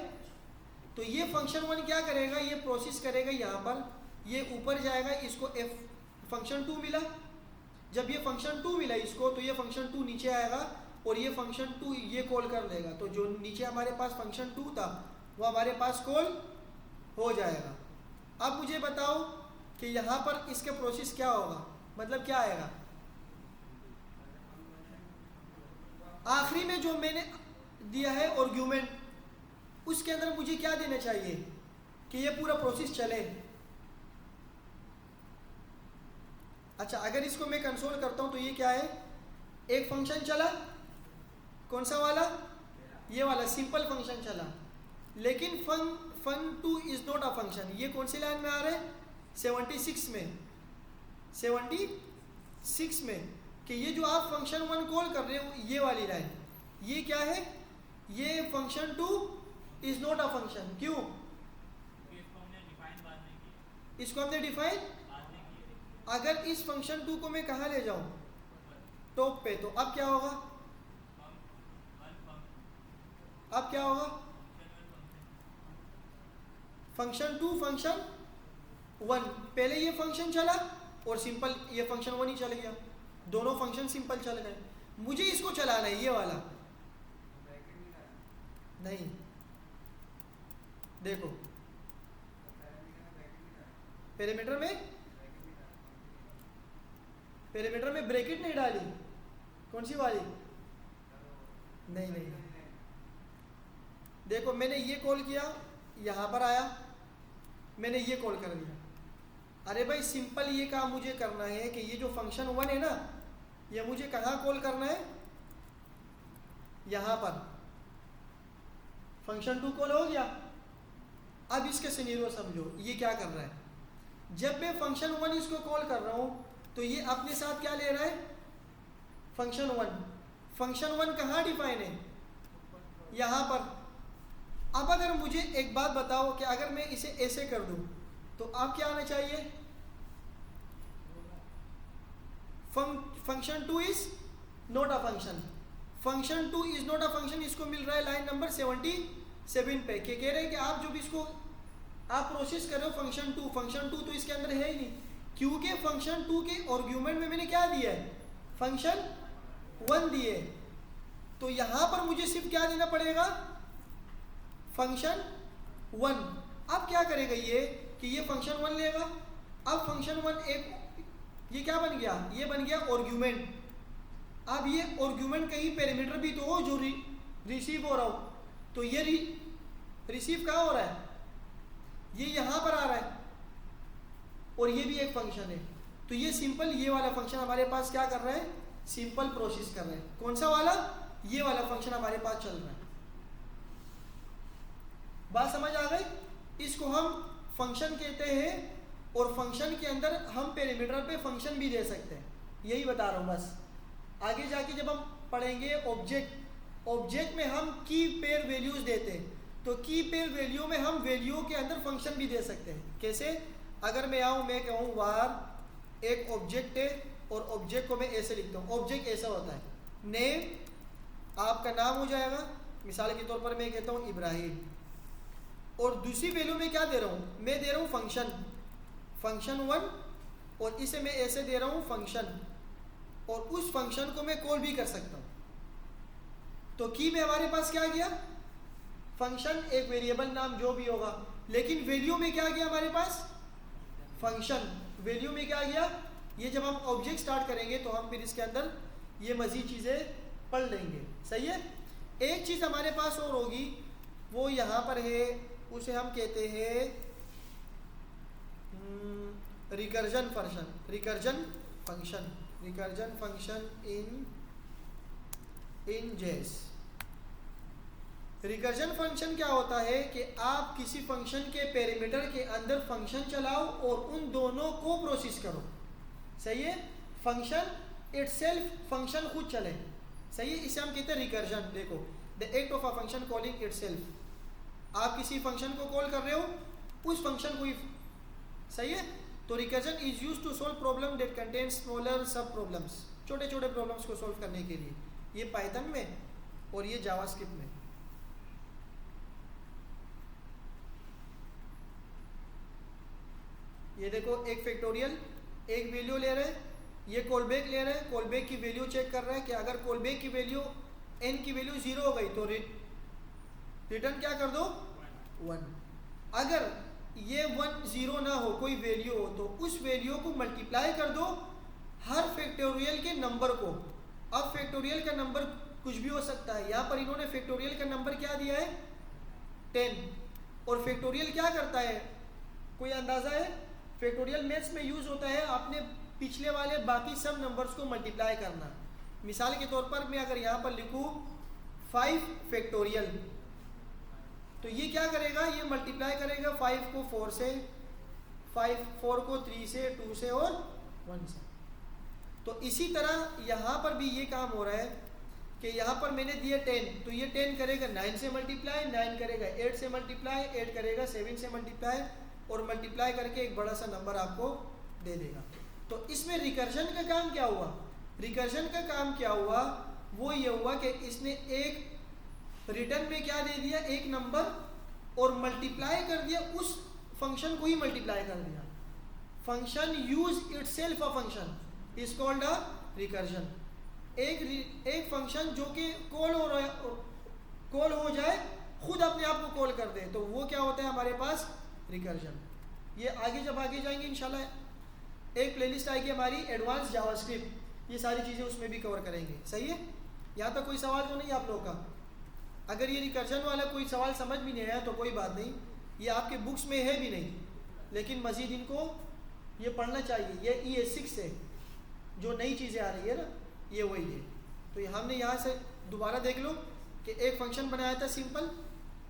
तो ये फंक्शन 1 क्या करेगा? ये प्रोसेस करेगा यहाँ पर, ये ऊपर जाएगा, इसको फंक्शन 2 मिला। जब ये फंक्शन 2 मिला इसको, तो ये फंक्शन 2 नीचे आएगा और ये फंक्शन 2 ये कॉल कर लेगा। तो जो नीचे हमारे पास फंक्शन 2 था वो हमारे पास कॉल हो जाएगा। अब मुझे बताओ कि यहाँ पर इसका प्रोसेस क्या होगा, मतलब क्या आएगा? आखिरी में जो मैंने दिया है आर्गुमेंट, उसके अंदर मुझे क्या देना चाहिए कि ये पूरा प्रोसेस चले? अच्छा, अगर इसको मैं कंसोल करता हूँ तो ये क्या है? एक फंक्शन चला, कौन सा वाला? ये वाला सिंपल फंक्शन चला, लेकिन fun2 is not a function. ये कौन सी लाइन में आ रहा है? 76 में, 76 में, कि ये जो आप फंक्शन 1 कॉल कर रहे हो, ये वाली लाइन, ये क्या है? ये function 2 is not a function. क्यों? इसको हमने डिफाइन, अगर इस फंक्शन 2 को मैं कहाँ ले जाऊं? टॉप पे। तो अब क्या होगा? अब क्या होगा? फंक्शन 2 फंक्शन 1, पहले ये फंक्शन चला और सिंपल ये फंक्शन 1 ही चल गया, दोनों फंक्शन सिंपल चल गए। मुझे इसको चलाना है, ये वाला नहीं। देखो पेरीमीटर में ब्रैकेट नहीं डाली, कौन सी वाली? नहीं। देखो मैंने ये कॉल किया, यहाँ पर आया, मैंने ये कॉल कर दिया। अरे भाई सिंपल ये काम मुझे करना है कि ये जो फंक्शन 1 है ना, ये मुझे कहाँ कॉल करना है? यहाँ पर। फंक्शन 2 कॉल हो गया। अब इसके सिनेरियो समझो, ये क्या कर रहा है? जब मैं फंक्शन 1 इसको कॉल कर रहा हूँ तो ये अपने साथ क्या ले रहा है? फंक्शन 1। फंक्शन 1 कहाँ डिफाइन है? यहाँ पर। अब अगर मुझे एक बात बताओ कि अगर मैं इसे ऐसे कर दूँ तो अब क्या आना चाहिए? Function two is not a function, function two is not a function, इसको मिल रहा है लाइन नंबर 77 पे, कि कह रहे हैं कि आप जो भी इसको आप प्रोसेस कर रहे हो फंक्शन टू तो इसके अंदर है ही नहीं, क्योंकि फंक्शन टू के आर्ग्यूमेंट में मैंने क्या दिया है, फंक्शन 1 दिए। तो यहां पर मुझे सिर्फ क्या देना पड़ेगा, फंक्शन 1। अब क्या करेगा ये कि ये फंक्शन 1 लेगा, अब फंक्शन 1 एक ये क्या बन गया, ये बन गया आर्ग्यूमेंट। अब ये आर्ग्यूमेंट कहीं पैरामीटर भी तो हो जो रिसीव हो रहा हो, तो ये रिसीव कहाँ हो रहा है, ये यहाँ पर आ रहा है, और ये भी एक फंक्शन है। तो ये सिंपल ये वाला फंक्शन हमारे पास क्या कर रहा है, सिंपल प्रोसेस कर रहा है। कौन सा वाला, ये वाला फंक्शन हमारे पास चल रहा है। बात समझ आ गई। इसको हम फंक्शन कहते हैं, और फंक्शन के अंदर हम पैरामीटर पे फंक्शन भी दे सकते हैं, यही बता रहा हूँ बस। आगे जाके जब हम पढ़ेंगे ऑब्जेक्ट में हम की पेयर वैल्यूज देते हैं, तो की पेयर वैल्यू में हम वैल्यू के अंदर फंक्शन भी दे सकते हैं। कैसे, अगर मैं आऊँ मैं कहूँ वार एक ऑब्जेक्ट है, और ऑब्जेक्ट को मैं ऐसे लिखता हूँ, ऑब्जेक्ट ऐसा होता है, नेम आपका नाम हो जाएगा, मिसाल के तौर पर मैं कहता हूँ इब्राहिम, और दूसरी वैल्यू में क्या दे रहा हूँ, मैं दे रहा हूँ फंक्शन 1, और इसे मैं ऐसे दे रहा हूँ फंक्शन, और उस फंक्शन को मैं कॉल भी कर सकता हूँ। तो की में हमारे पास क्या गया, फंक्शन एक वेरिएबल नाम जो भी होगा, लेकिन वैल्यू में क्या गया हमारे पास, फंक्शन। वैल्यू में क्या गया, ये जब हम ऑब्जेक्ट स्टार्ट करेंगे तो हम फिर इसके अंदर ये मजीद चीज़ें पढ़ लेंगे, सही है। एक चीज़ हमारे पास और होगी, वो यहाँ पर है, उसे हम कहते हैं recursion function in JS. Recursion function क्या होता है कि आप किसी फंक्शन के पैरामीटर के अंदर फंक्शन चलाओ और उन दोनों को प्रोसेस करो, सही है। फंक्शन इटसेल्फ, फंक्शन खुद चले, सही है, इसे हम कहते हैं रिकर्जन। देखो, the act of a function calling itself, आप किसी फंक्शन को कॉल कर रहे हो, उस फंक्शन को ही, सही है। तो recursion is used to solve problem that contain smaller sub problems, छोटे छोटे प्रॉब्लम्स को सोल्व करने के लिए। ये पाइथन में और ये जावास्क्रिप्ट में। ये देखो, एक फैक्टोरियल, एक वैल्यू ले रहे हैं, ये कॉलबैक ले रहे हैं, कॉलबैक की वैल्यू चेक कर रहा है कि अगर कॉलबैक की वैल्यू n की वैल्यू 0 हो गई तो रिटर्न क्या कर दो, 1। अगर ये 1 0 ना हो, कोई वैल्यू हो, तो उस वैल्यू को मल्टीप्लाई कर दो हर फैक्टोरियल के नंबर को। अब फैक्टोरियल का नंबर कुछ भी हो सकता है, यहाँ पर इन्होंने फैक्टोरियल का नंबर क्या दिया है, 10। और फैक्टोरियल क्या करता है, कोई अंदाजा है, फैक्टोरियल मैथ्स में यूज होता है आपने पिछले वाले बाकी सब नंबर्स को मल्टीप्लाई करना। मिसाल के तौर पर मैं अगर यहाँ पर लिखूँ 5 फैक्टोरियल, तो ये क्या करेगा, ये मल्टीप्लाई करेगा 5 को 4 से, 4 को 3 से, 2 से और 1 से। तो इसी तरह यहाँ पर भी ये काम हो रहा है कि यहाँ पर मैंने दिया 10, तो ये 10 करेगा 9 से मल्टीप्लाई, 9 करेगा 8 से मल्टीप्लाई, 8 करेगा 7 से मल्टीप्लाई, और मल्टीप्लाई करके एक बड़ा सा नंबर आपको दे देगा। तो इसमें रिकर्जन का काम क्या हुआ, रिकर्जन का काम क्या हुआ, वो ये हुआ कि इसने एक रिटर्न में क्या दे दिया, एक नंबर, और मल्टीप्लाई कर दिया, उस फंक्शन को ही मल्टीप्लाई कर दिया। Function use itself a function is called a recursion. एक फंक्शन जो कि कॉल हो जाए, खुद अपने आप को कॉल कर दे, तो वो क्या होता है हमारे पास, रिकर्जन। ये आगे जब आगे जाएंगे इंशाल्लाह एक प्लेलिस्ट आएगी हमारी एडवांस जावास्क्रिप्ट, ये सारी चीज़ें उसमें भी कवर करेंगे, सही है। यहाँ तक कोई सवाल तो नहीं आप लोगों का? अगर ये रिकर्जन वाला कोई सवाल समझ भी नहीं आया तो कोई बात नहीं, ये आपके बुक्स में है भी नहीं, लेकिन मज़ीद इनको ये पढ़ना चाहिए। ये ES6 है, जो नई चीज़ें आ रही है ना, ये वही है। तो ये हमने यहाँ से दोबारा देख लो कि एक फंक्शन बनाया था सिंपल,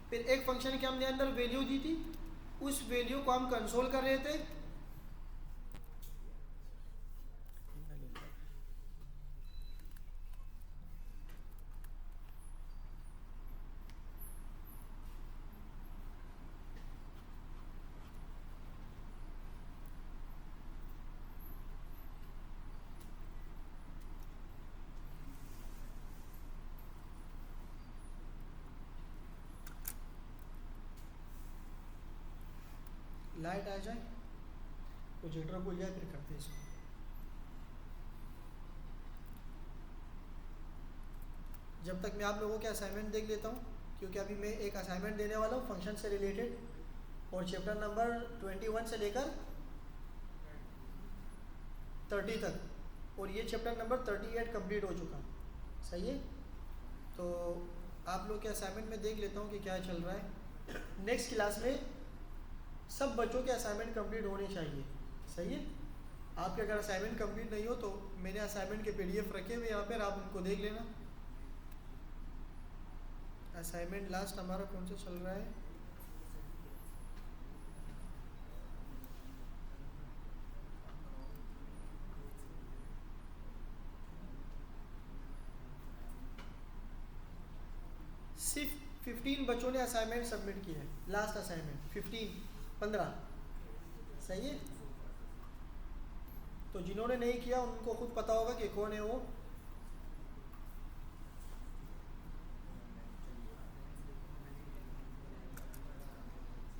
फिर एक फंक्शन के हमने अंदर वैल्यू दी थी, उस वैल्यू को हम कंसोल कर रहे थे। लाइट आ जाए, प्रोजेक्टर खुल जाए, फिर करते हैं इसको। जब तक मैं आप लोगों के असाइनमेंट देख लेता हूँ, क्योंकि अभी मैं एक असाइनमेंट देने वाला हूँ फंक्शन से रिलेटेड, और चैप्टर नंबर 21 से लेकर 30 तक, और ये चैप्टर नंबर 38 कंप्लीट हो चुका। सही है, तो आप लोग के असाइनमेंट में देख लेता हूँ कि क्या चल रहा है। नेक्स्ट क्लास में सब बच्चों के असाइनमेंट कंप्लीट होने चाहिए। सही है, आपके अगर असाइनमेंट कंप्लीट नहीं हो तो मैंने असाइनमेंट के PDF रखे हुए यहाँ पर, आप उनको देख लेना। असाइनमेंट लास्ट हमारा कौन सा चल रहा है? सिर्फ 15 बच्चों ने असाइनमेंट सबमिट किया है, लास्ट असाइनमेंट 15। सही है, तो जिन्होंने नहीं किया उनको खुद पता होगा कि कौन है वो।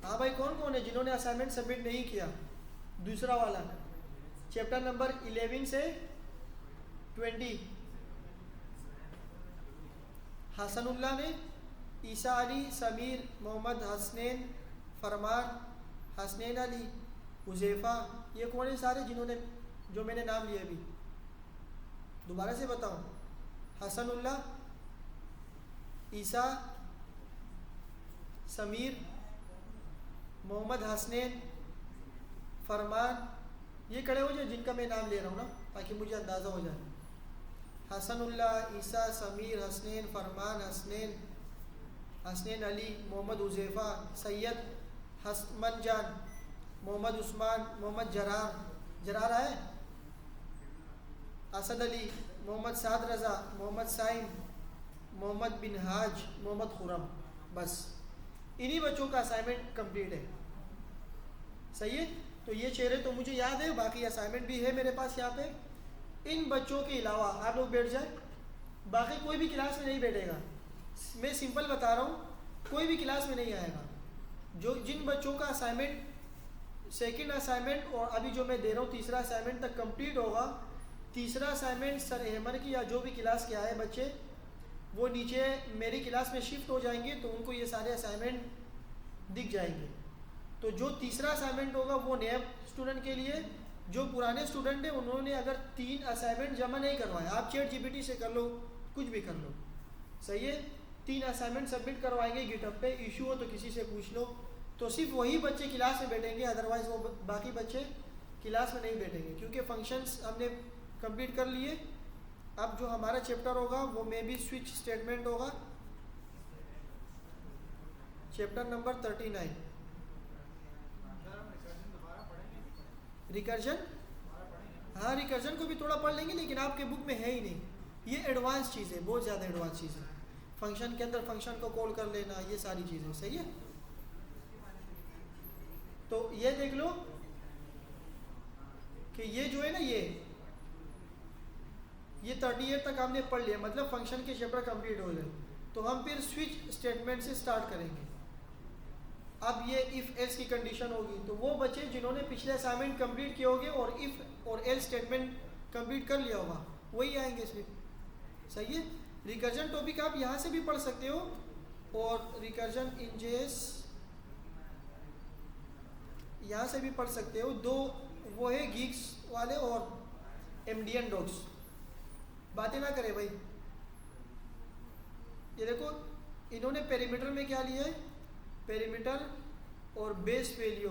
हाँ भाई, कौन कौन है जिन्होंने असाइनमेंट सबमिट नहीं किया? दूसरा वाला चैप्टर नंबर 11 से 20। हसनुल्लाह ने, ईसा अली, समीर, मोहम्मद हसनैन, फरमान, हसनैन अली, हुज़ैफ़ा, ये कौन है सारे जिन्होंने, जो मैंने नाम लिए अभी? दोबारा से बताऊं, हसनुल्लाह, ईसा, समीर, मोहम्मद हसनैन, फरमान, ये खड़े हो जाए जिनका मैं नाम ले रहा हूँ ना, ताकि मुझे अंदाज़ा हो जाए। हसनुल्लाह, ईसा, समीर, हसनैन, फरमान, हसनैन अली, मोहम्मद हुज़ैफ़ा, सैयद हसमन जान, मोहम्मद उस्मान, मोहम्मद जरार है, असद अली, मोहम्मद साद रज़ा, मोहम्मद साइम, मोहम्मद बिन हाज, मोहम्मद खुरम। बस इन्हीं बच्चों का असाइनमेंट कंप्लीट है। सही है, तो ये चेहरे तो मुझे याद है, बाकी असाइनमेंट भी है मेरे पास यहाँ पे। इन बच्चों के अलावा आप लोग बैठ जाए, बाकी कोई भी क्लास में नहीं बैठेगा। मैं सिंपल बता रहा हूँ, कोई भी क्लास में नहीं आएगा। जो जिन बच्चों का असाइनमेंट, सेकंड असाइनमेंट और अभी जो मैं दे रहा हूँ तीसरा असाइनमेंट तक कंप्लीट होगा, तीसरा असाइनमेंट सर अहमद की या जो भी क्लास के आए बच्चे, वो नीचे मेरी क्लास में शिफ्ट हो जाएंगे, तो उनको ये सारे असाइनमेंट दिख जाएंगे। तो जो तीसरा असाइनमेंट होगा वो नए स्टूडेंट के लिए, जो पुराने स्टूडेंट हैं उन्होंने अगर 3 असाइनमेंट जमा नहीं करवाए, आप ChatGPT से कर लो, कुछ भी कर लो। सही है, 3 असाइनमेंट सबमिट करवाएंगे गिटहब पे, इशू हो तो किसी से पूछ लो। तो सिर्फ वही बच्चे क्लास में बैठेंगे, अदरवाइज़ वो बाकी बच्चे क्लास में नहीं बैठेंगे, क्योंकि फंक्शंस हमने कंप्लीट कर लिए। अब जो हमारा चैप्टर होगा वो मे बी स्विच स्टेटमेंट होगा, चैप्टर नंबर 39। रिकर्जन, हाँ रिकर्जन को भी थोड़ा पढ़ लेंगे, लेकिन आपके बुक में है ही नहीं। ये एडवांस चीज़ है, बहुत ज़्यादा एडवांस चीज़ है। फंक्शन के अंदर फंक्शन को कॉल कर लेना, ये सारी चीज़ें। सही है, तो ये देख लो कि ये जो है ना, ये 38 तक हमने पढ़ लिया, मतलब फंक्शन के चैप्टर कंप्लीट हो गए। तो हम फिर स्विच स्टेटमेंट से स्टार्ट करेंगे। अब ये इफ़ एल्स की कंडीशन होगी, तो वो बच्चे जिन्होंने पिछले असाइनमेंट कंप्लीट किए होंगे और इफ़ और एल्स स्टेटमेंट कंप्लीट कर लिया होगा वही आएंगे इसमें। सही है, रिकर्जन टॉपिक आप यहाँ से भी पढ़ सकते हो, और रिकर्जन इंजेस यहाँ से भी पढ़ सकते हो। 2 वो है गीक्स वाले और एमडीएन डॉग्स। बातें ना करें भाई। ये देखो, इन्होंने पेरीमीटर में क्या लिया है, पेरीमीटर और बेस वैल्यू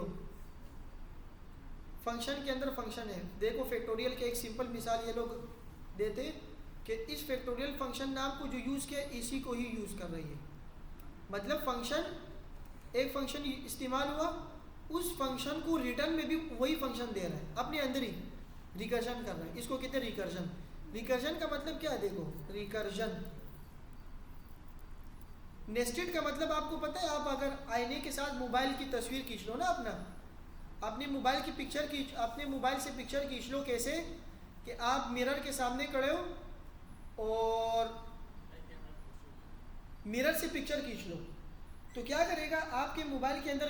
फंक्शन के अंदर फंक्शन है। देखो फैक्टोरियल के एक सिंपल मिसाल ये लोग देते कि इस फैक्टोरियल फंक्शन नाम को जो यूज़ किया इसी को ही यूज़ कर रही है। मतलब फंक्शन, एक फंक्शन इस्तेमाल हुआ, उस फंक्शन को रिटर्न में भी वही फंक्शन दे रहा है, अपने अंदर ही रिकर्जन कर रहा है। इसको कहते हैं रिकर्जन। रिकर्जन का मतलब क्या है, देखो रिकर्जन। नेस्टेड का मतलब आपको पता है, आप अगर आईने के साथ मोबाइल की तस्वीर खींच लो ना, अपने मोबाइल की पिक्चर खींच, अपने मोबाइल से पिक्चर खींच लो। कैसे कि आप मिरर के सामने खड़े हो और मिरर से पिक्चर खींच लो, तो क्या करेगा, आपके मोबाइल के अंदर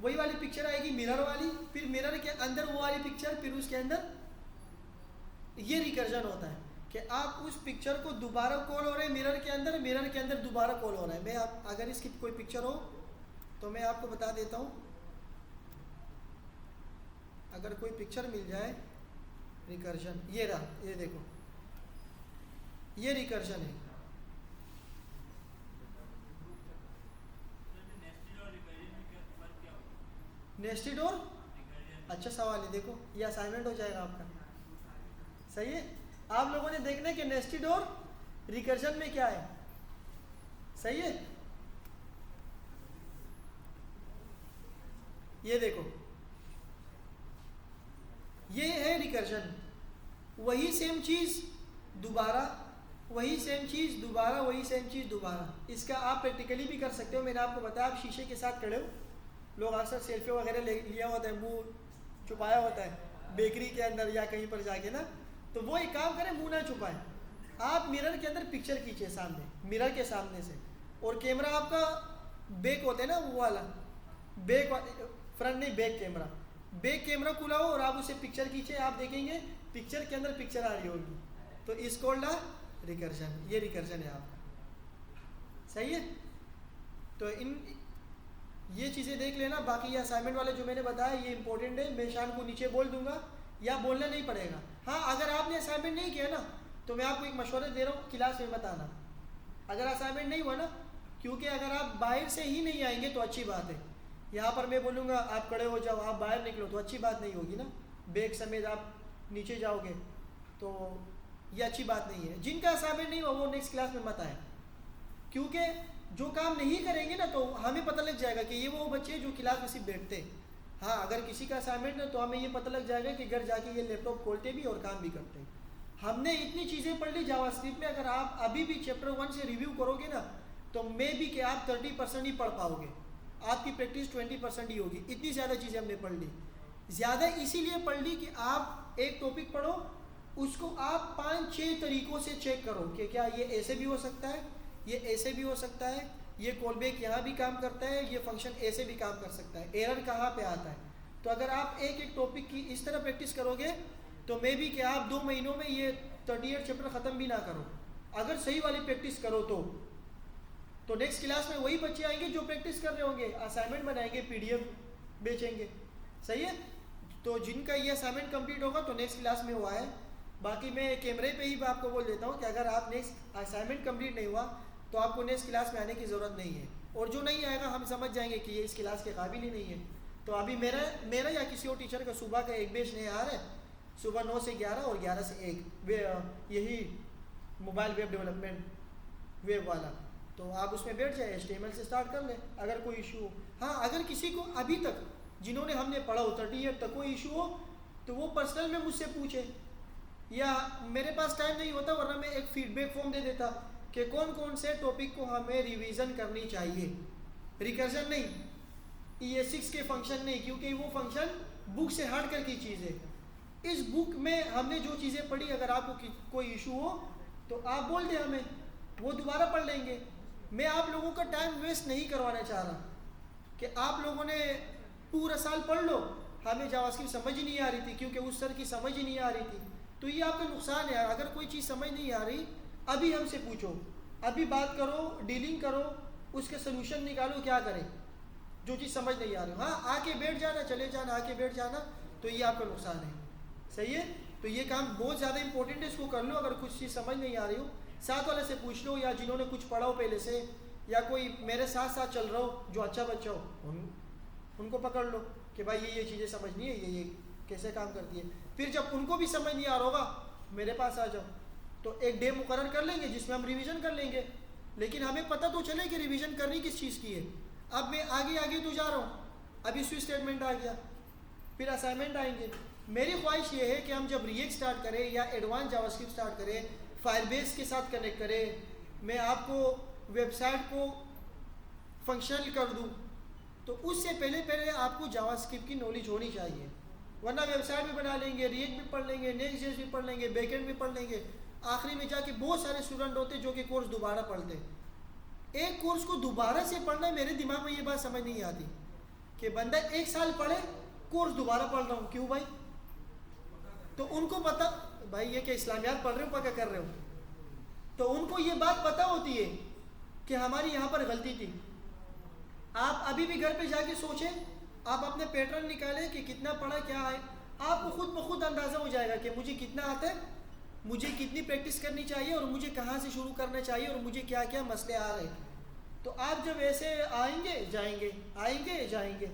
वही वाली पिक्चर आएगी मिरर वाली, फिर मिरर के अंदर वो वाली पिक्चर, फिर उसके अंदर, ये रिकर्जन होता है कि आप उस पिक्चर को दोबारा कॉल हो रहे हैं मिरर के अंदर दोबारा कॉल हो रहा है। मैं आप अगर इसकी कोई पिक्चर हो तो मैं आपको बता देता हूँ, अगर कोई पिक्चर मिल जाए रिकर्जन, ये रहा, ये देखो, ये रिकर्जन है। नेस्टेड और अच्छा सवाल है, देखो ये असाइनमेंट हो जाएगा आपका, सही है। आप लोगों ने देखना है कि नेस्टेड और रिकर्जन में क्या है, सही है। ये देखो, ये है रिकर्जन, वही सेम चीज दोबारा, वही सेम चीज दोबारा, वही सेम चीज दोबारा। इसका आप प्रैक्टिकली भी कर सकते हो। मैंने आपको बताया, आप शीशे के साथ खड़े हो, लोग अक्सर सेल्फी वगैरह लिया होता है, मुंह छुपाया होता है बेकरी के अंदर या कहीं पर जाके ना, तो वो एक काम करें, मुंह ना छुपाएं, आप मिरर के अंदर पिक्चर खींचे सामने, मिरर के सामने से, और कैमरा आपका बैक होता है ना, वो वाला बैक, फ्रंट नहीं, बैक कैमरा, बैक कैमरा खुला हो और आप उसे पिक्चर खींचे, आप देखेंगे पिक्चर के अंदर पिक्चर आ रही होगी, तो इसको रिकर्जन, ये रिकर्जन है आपका, सही है। तो इन ये चीज़ें देख लेना। बाकी ये असाइनमेंट वाले जो मैंने बताया ये इंपॉर्टेंट है, मैं शाम को नीचे बोल दूंगा या बोलना नहीं पड़ेगा। हाँ, अगर आपने असाइनमेंट नहीं किया ना तो मैं आपको एक मशवरा दे रहा हूँ, क्लास में बताना अगर असाइनमेंट नहीं हुआ ना, क्योंकि अगर आप बाहर से ही नहीं आएंगे तो अच्छी बात है। यहाँ पर मैं बोलूँगा आप खड़े हो जाओ, आप बाहर निकलो, तो अच्छी बात नहीं होगी ना, बैग समेत आप नीचे जाओगे तो ये अच्छी बात नहीं है। जिनका असाइनमेंट नहीं हुआ वो नेक्स्ट क्लास में मत आए, क्योंकि जो काम नहीं करेंगे ना तो हमें पता लग जाएगा कि ये वो बच्चे जो क्लास में सिर्फ बैठते हैं। हाँ, अगर किसी का असाइनमेंट है तो हमें ये पता लग जाएगा कि घर जाके ये लैपटॉप खोलते भी और काम भी करते हैं। हमने इतनी चीज़ें पढ़ ली जावास्क्रिप्ट में, अगर आप अभी भी चैप्टर 1 से रिव्यू करोगे ना तो मे भी कि आप 30% ही पढ़ पाओगे, आपकी प्रैक्टिस 20% ही होगी। इतनी ज़्यादा चीज़ें हमने पढ़ ली, ज़्यादा इसीलिए पढ़ ली कि आप एक टॉपिक पढ़ो, उसको आप 5-6 तरीक़ों से चेक करो कि क्या ये ऐसे भी हो सकता है, ये ऐसे भी हो सकता है, ये कॉलबैक यहाँ भी काम करता है, ये फंक्शन ऐसे भी काम कर सकता है, एरर कहाँ पे आता है। तो अगर आप एक एक टॉपिक की इस तरह प्रैक्टिस करोगे तो मे बी कि आप 2 महीनों में ये 38 चैप्टर ख़त्म भी ना करो, अगर सही वाली प्रैक्टिस करो तो नेक्स्ट क्लास में वही बच्चे आएंगे जो प्रैक्टिस कर रहे होंगे, असाइनमेंट बनाएंगे, PDF बेचेंगे, सही है। तो जिनका ये असाइनमेंट कंप्लीट होगा तो नेक्स्ट क्लास में हुआ है। बाकी मैं कैमरे पे ही आपको बोल देता हूँ कि अगर आप नेक्स्ट असाइनमेंट कंप्लीट नहीं हुआ तो आपको नेक्स्ट क्लास में आने की ज़रूरत नहीं है, और जो नहीं आएगा हम समझ जाएंगे कि ये इस क्लास के काबिल ही नहीं है। तो अभी मेरा या किसी और टीचर का सुबह का एक बैच नया आ रहा है, सुबह 9 से 11 और 11 से 1, यही मोबाइल वेब डेवलपमेंट वेब वाला, तो आप उसमें बैठ जाए, HTML से स्टार्ट कर लें अगर कोई इशू हो। हाँ, अगर किसी को अभी तक जिन्होंने हमने पढ़ा हो 38 तक कोई इशू हो तो वो पर्सनल में मुझसे पूछे, या मेरे पास टाइम नहीं होता वरना मैं एक फीडबैक फॉर्म दे देता कि कौन कौन से टॉपिक को हमें रिवीजन करनी चाहिए। रिकर्जन नहीं, ES6 के फंक्शन नहीं, क्योंकि वो फंक्शन बुक से हट कर की चीज़ है। इस बुक में हमने जो चीज़ें पढ़ी, अगर आपको कोई इशू हो तो आप बोल दें हमें, वो दोबारा पढ़ लेंगे। मैं आप लोगों का टाइम वेस्ट नहीं करवाना चाह रहा कि आप लोगों ने पूरा साल पढ़ लो, हमें जावास्क्रिप्ट समझ ही नहीं आ रही थी क्योंकि उस सर की समझ ही नहीं आ रही थी, तो ये आपका नुकसान है। अगर कोई चीज़ समझ नहीं आ रही अभी हमसे पूछो, अभी बात करो, डीलिंग करो, उसके सोल्यूशन निकालो, क्या करें जो चीज़ समझ नहीं आ रही। हाँ, आके बैठ जाना, चले जाना, आके बैठ जाना, तो ये आपका नुकसान है, सही है। तो ये काम बहुत ज़्यादा इंपॉर्टेंट है, इसको कर लो। अगर कुछ चीज़ समझ नहीं आ रही हो साथ वाले से पूछ लो, या जिन्होंने कुछ पढ़ा हो पहले से, या कोई मेरे साथ साथ चल रहा हो जो अच्छा बच्चा हो, उनको पकड़ लो कि भाई ये चीज़ें समझनी है, ये कैसे काम करती है। फिर जब उनको भी समझ नहीं आ रहा होगा मेरे पास आ जाओ, तो एक डे मुकर्रर कर लेंगे जिसमें हम रिवीजन कर लेंगे, लेकिन हमें पता तो चले कि रिवीजन करनी किस चीज़ की है। अब मैं आगे तो जा रहा हूँ, अभी स्विच स्टेटमेंट आ गया, फिर असाइनमेंट आएंगे। मेरी ख्वाहिश ये है कि हम जब रिएक्ट स्टार्ट करें या एडवांस जावास्क्रिप्ट स्टार्ट करें, फायरबेस के साथ कनेक्ट करें, मैं आपको वेबसाइट को फंक्शनल कर दूँ, तो उससे पहले आपको जावास्क्रिप्ट की नॉलेज होनी चाहिए, वरना वेबसाइट भी बना लेंगे, रिएक्ट भी पढ़ लेंगे, नेक्स्ट.जेएस भी पढ़ लेंगे, बैकएंड भी पढ़ लेंगे, आखिरी में जाके बहुत सारे स्टूडेंट होते हैं जो कि कोर्स दोबारा पढ़ते हैं। एक कोर्स को दोबारा से पढ़ना, मेरे दिमाग में ये बात समझ नहीं आती कि बंदा 1 साल पढ़े, कोर्स दोबारा पढ़ रहा हूँ, क्यों भाई? तो उनको पता, भाई ये क्या इस्लामियात पढ़ रहे हो पक्का कर रहे हो? तो उनको ये बात पता होती है कि हमारी यहाँ पर गलती थी। आप अभी भी घर पे जाके सोचें, आप अपने पैटर्न निकालें कि कितना पढ़ा क्या है, आपको खुद ब खुद अंदाज़ा हो जाएगा कि मुझे कितना आता है, मुझे कितनी प्रैक्टिस करनी चाहिए और मुझे कहाँ से शुरू करना चाहिए और मुझे क्या क्या मसले आ रहे हैं। तो आप जब ऐसे आएंगे जाएंगे,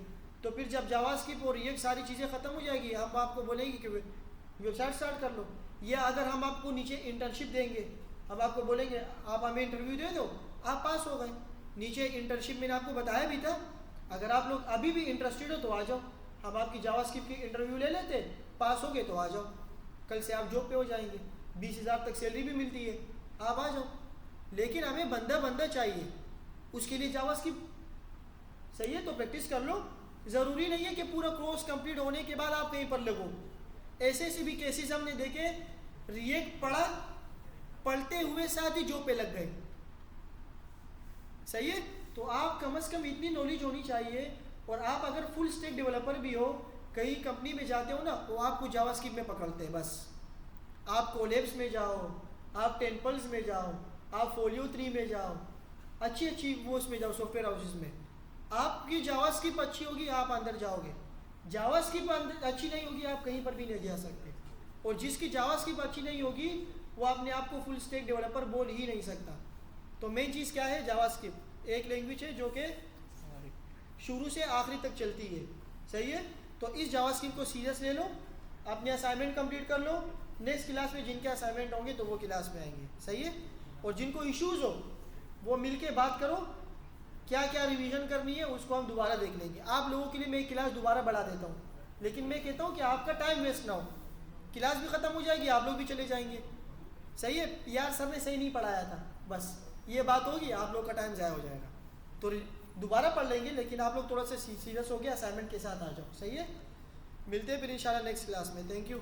तो फिर जब जावास्क्रिप्ट और ये सारी चीज़ें ख़त्म हो जाएगी, हम आपको बोलेंगे कि वेबसाइट स्टार्ट कर लो। या अगर हम आपको नीचे इंटर्नशिप देंगे, हम आपको बोलेंगे आप हमें इंटरव्यू दे दो, आप पास हो गए। नीचे इंटर्नशिप मैंने आपको बताया भी था, अगर आप लोग अभी भी इंटरेस्टेड हो तो आ जाओ, हम आपकी जावास्क्रिप्ट की इंटरव्यू ले लेते, पास हो गए तो आ जाओ, कल से आप जॉब पे हो जाएंगे, 20,000 तक सैलरी भी मिलती है, आप आ जाओ। लेकिन हमें बंदा चाहिए, उसके लिए जावास्क्रिप्ट सही है तो प्रैक्टिस कर लो। ज़रूरी नहीं है कि पूरा कोर्स कंप्लीट होने के बाद आप कहीं पर लगो। ऐसे भी केसेस हमने देखे, रिएक्ट पढ़ा, पढ़ते हुए साथ ही जॉब पे लग गए। सही है, तो आप कम से कम इतनी नॉलेज होनी चाहिए। और आप अगर फुल स्टैक डेवलपर भी हो, कहीं कंपनी में जाते हो ना, वो आपको जावास्क्रिप्ट में पकड़ते हैं बस। आप कोलैब्स में जाओ, आप टेम्पल्स में जाओ, आप फोलियो 3 में जाओ, अच्छी वो उसमें जाओ, सॉफ्टवेयर हाउसेस में, आपकी जावास्क्रिप्ट अच्छी होगी आप अंदर जाओगे। जावास्क्रिप्ट अच्छी नहीं होगी आप कहीं पर भी नहीं जा सकते। और जिसकी जावास्क्रिप्ट अच्छी नहीं होगी वो अपने आप को फुल स्टैक डेवलपर बोल ही नहीं सकता। तो मेन चीज़ क्या है? जावास्क्रिप्ट एक लैंग्वेज है जो कि शुरू से आखिरी तक चलती है। सही है, तो इस जावास्क्रिप्ट को सीरियस ले लो, अपने असाइनमेंट कंप्लीट कर लो। नेक्स्ट क्लास में जिनके असाइनमेंट होंगे तो वो क्लास में आएंगे। सही है, और जिनको इश्यूज़ हो वो मिल के बात करो, क्या क्या रिवीजन करनी है उसको हम दोबारा देख लेंगे। आप लोगों के लिए मैं क्लास दोबारा बढ़ा देता हूँ, लेकिन मैं कहता हूँ कि आपका टाइम वेस्ट ना हो, क्लास भी ख़त्म हो जाएगी, आप लोग भी चले जाएंगे। सही है, यार सर ने सही नहीं पढ़ाया था, बस ये बात होगी, आप लोग का टाइम ज़ाया हो जाएगा। तो दोबारा पढ़ लेंगे, लेकिन आप लोग थोड़ा सा सीरियस हो गया, असाइनमेंट के साथ आ जाओ। सही है, मिलते हैं फिर इंशाल्लाह नेक्स्ट क्लास में। Thank you.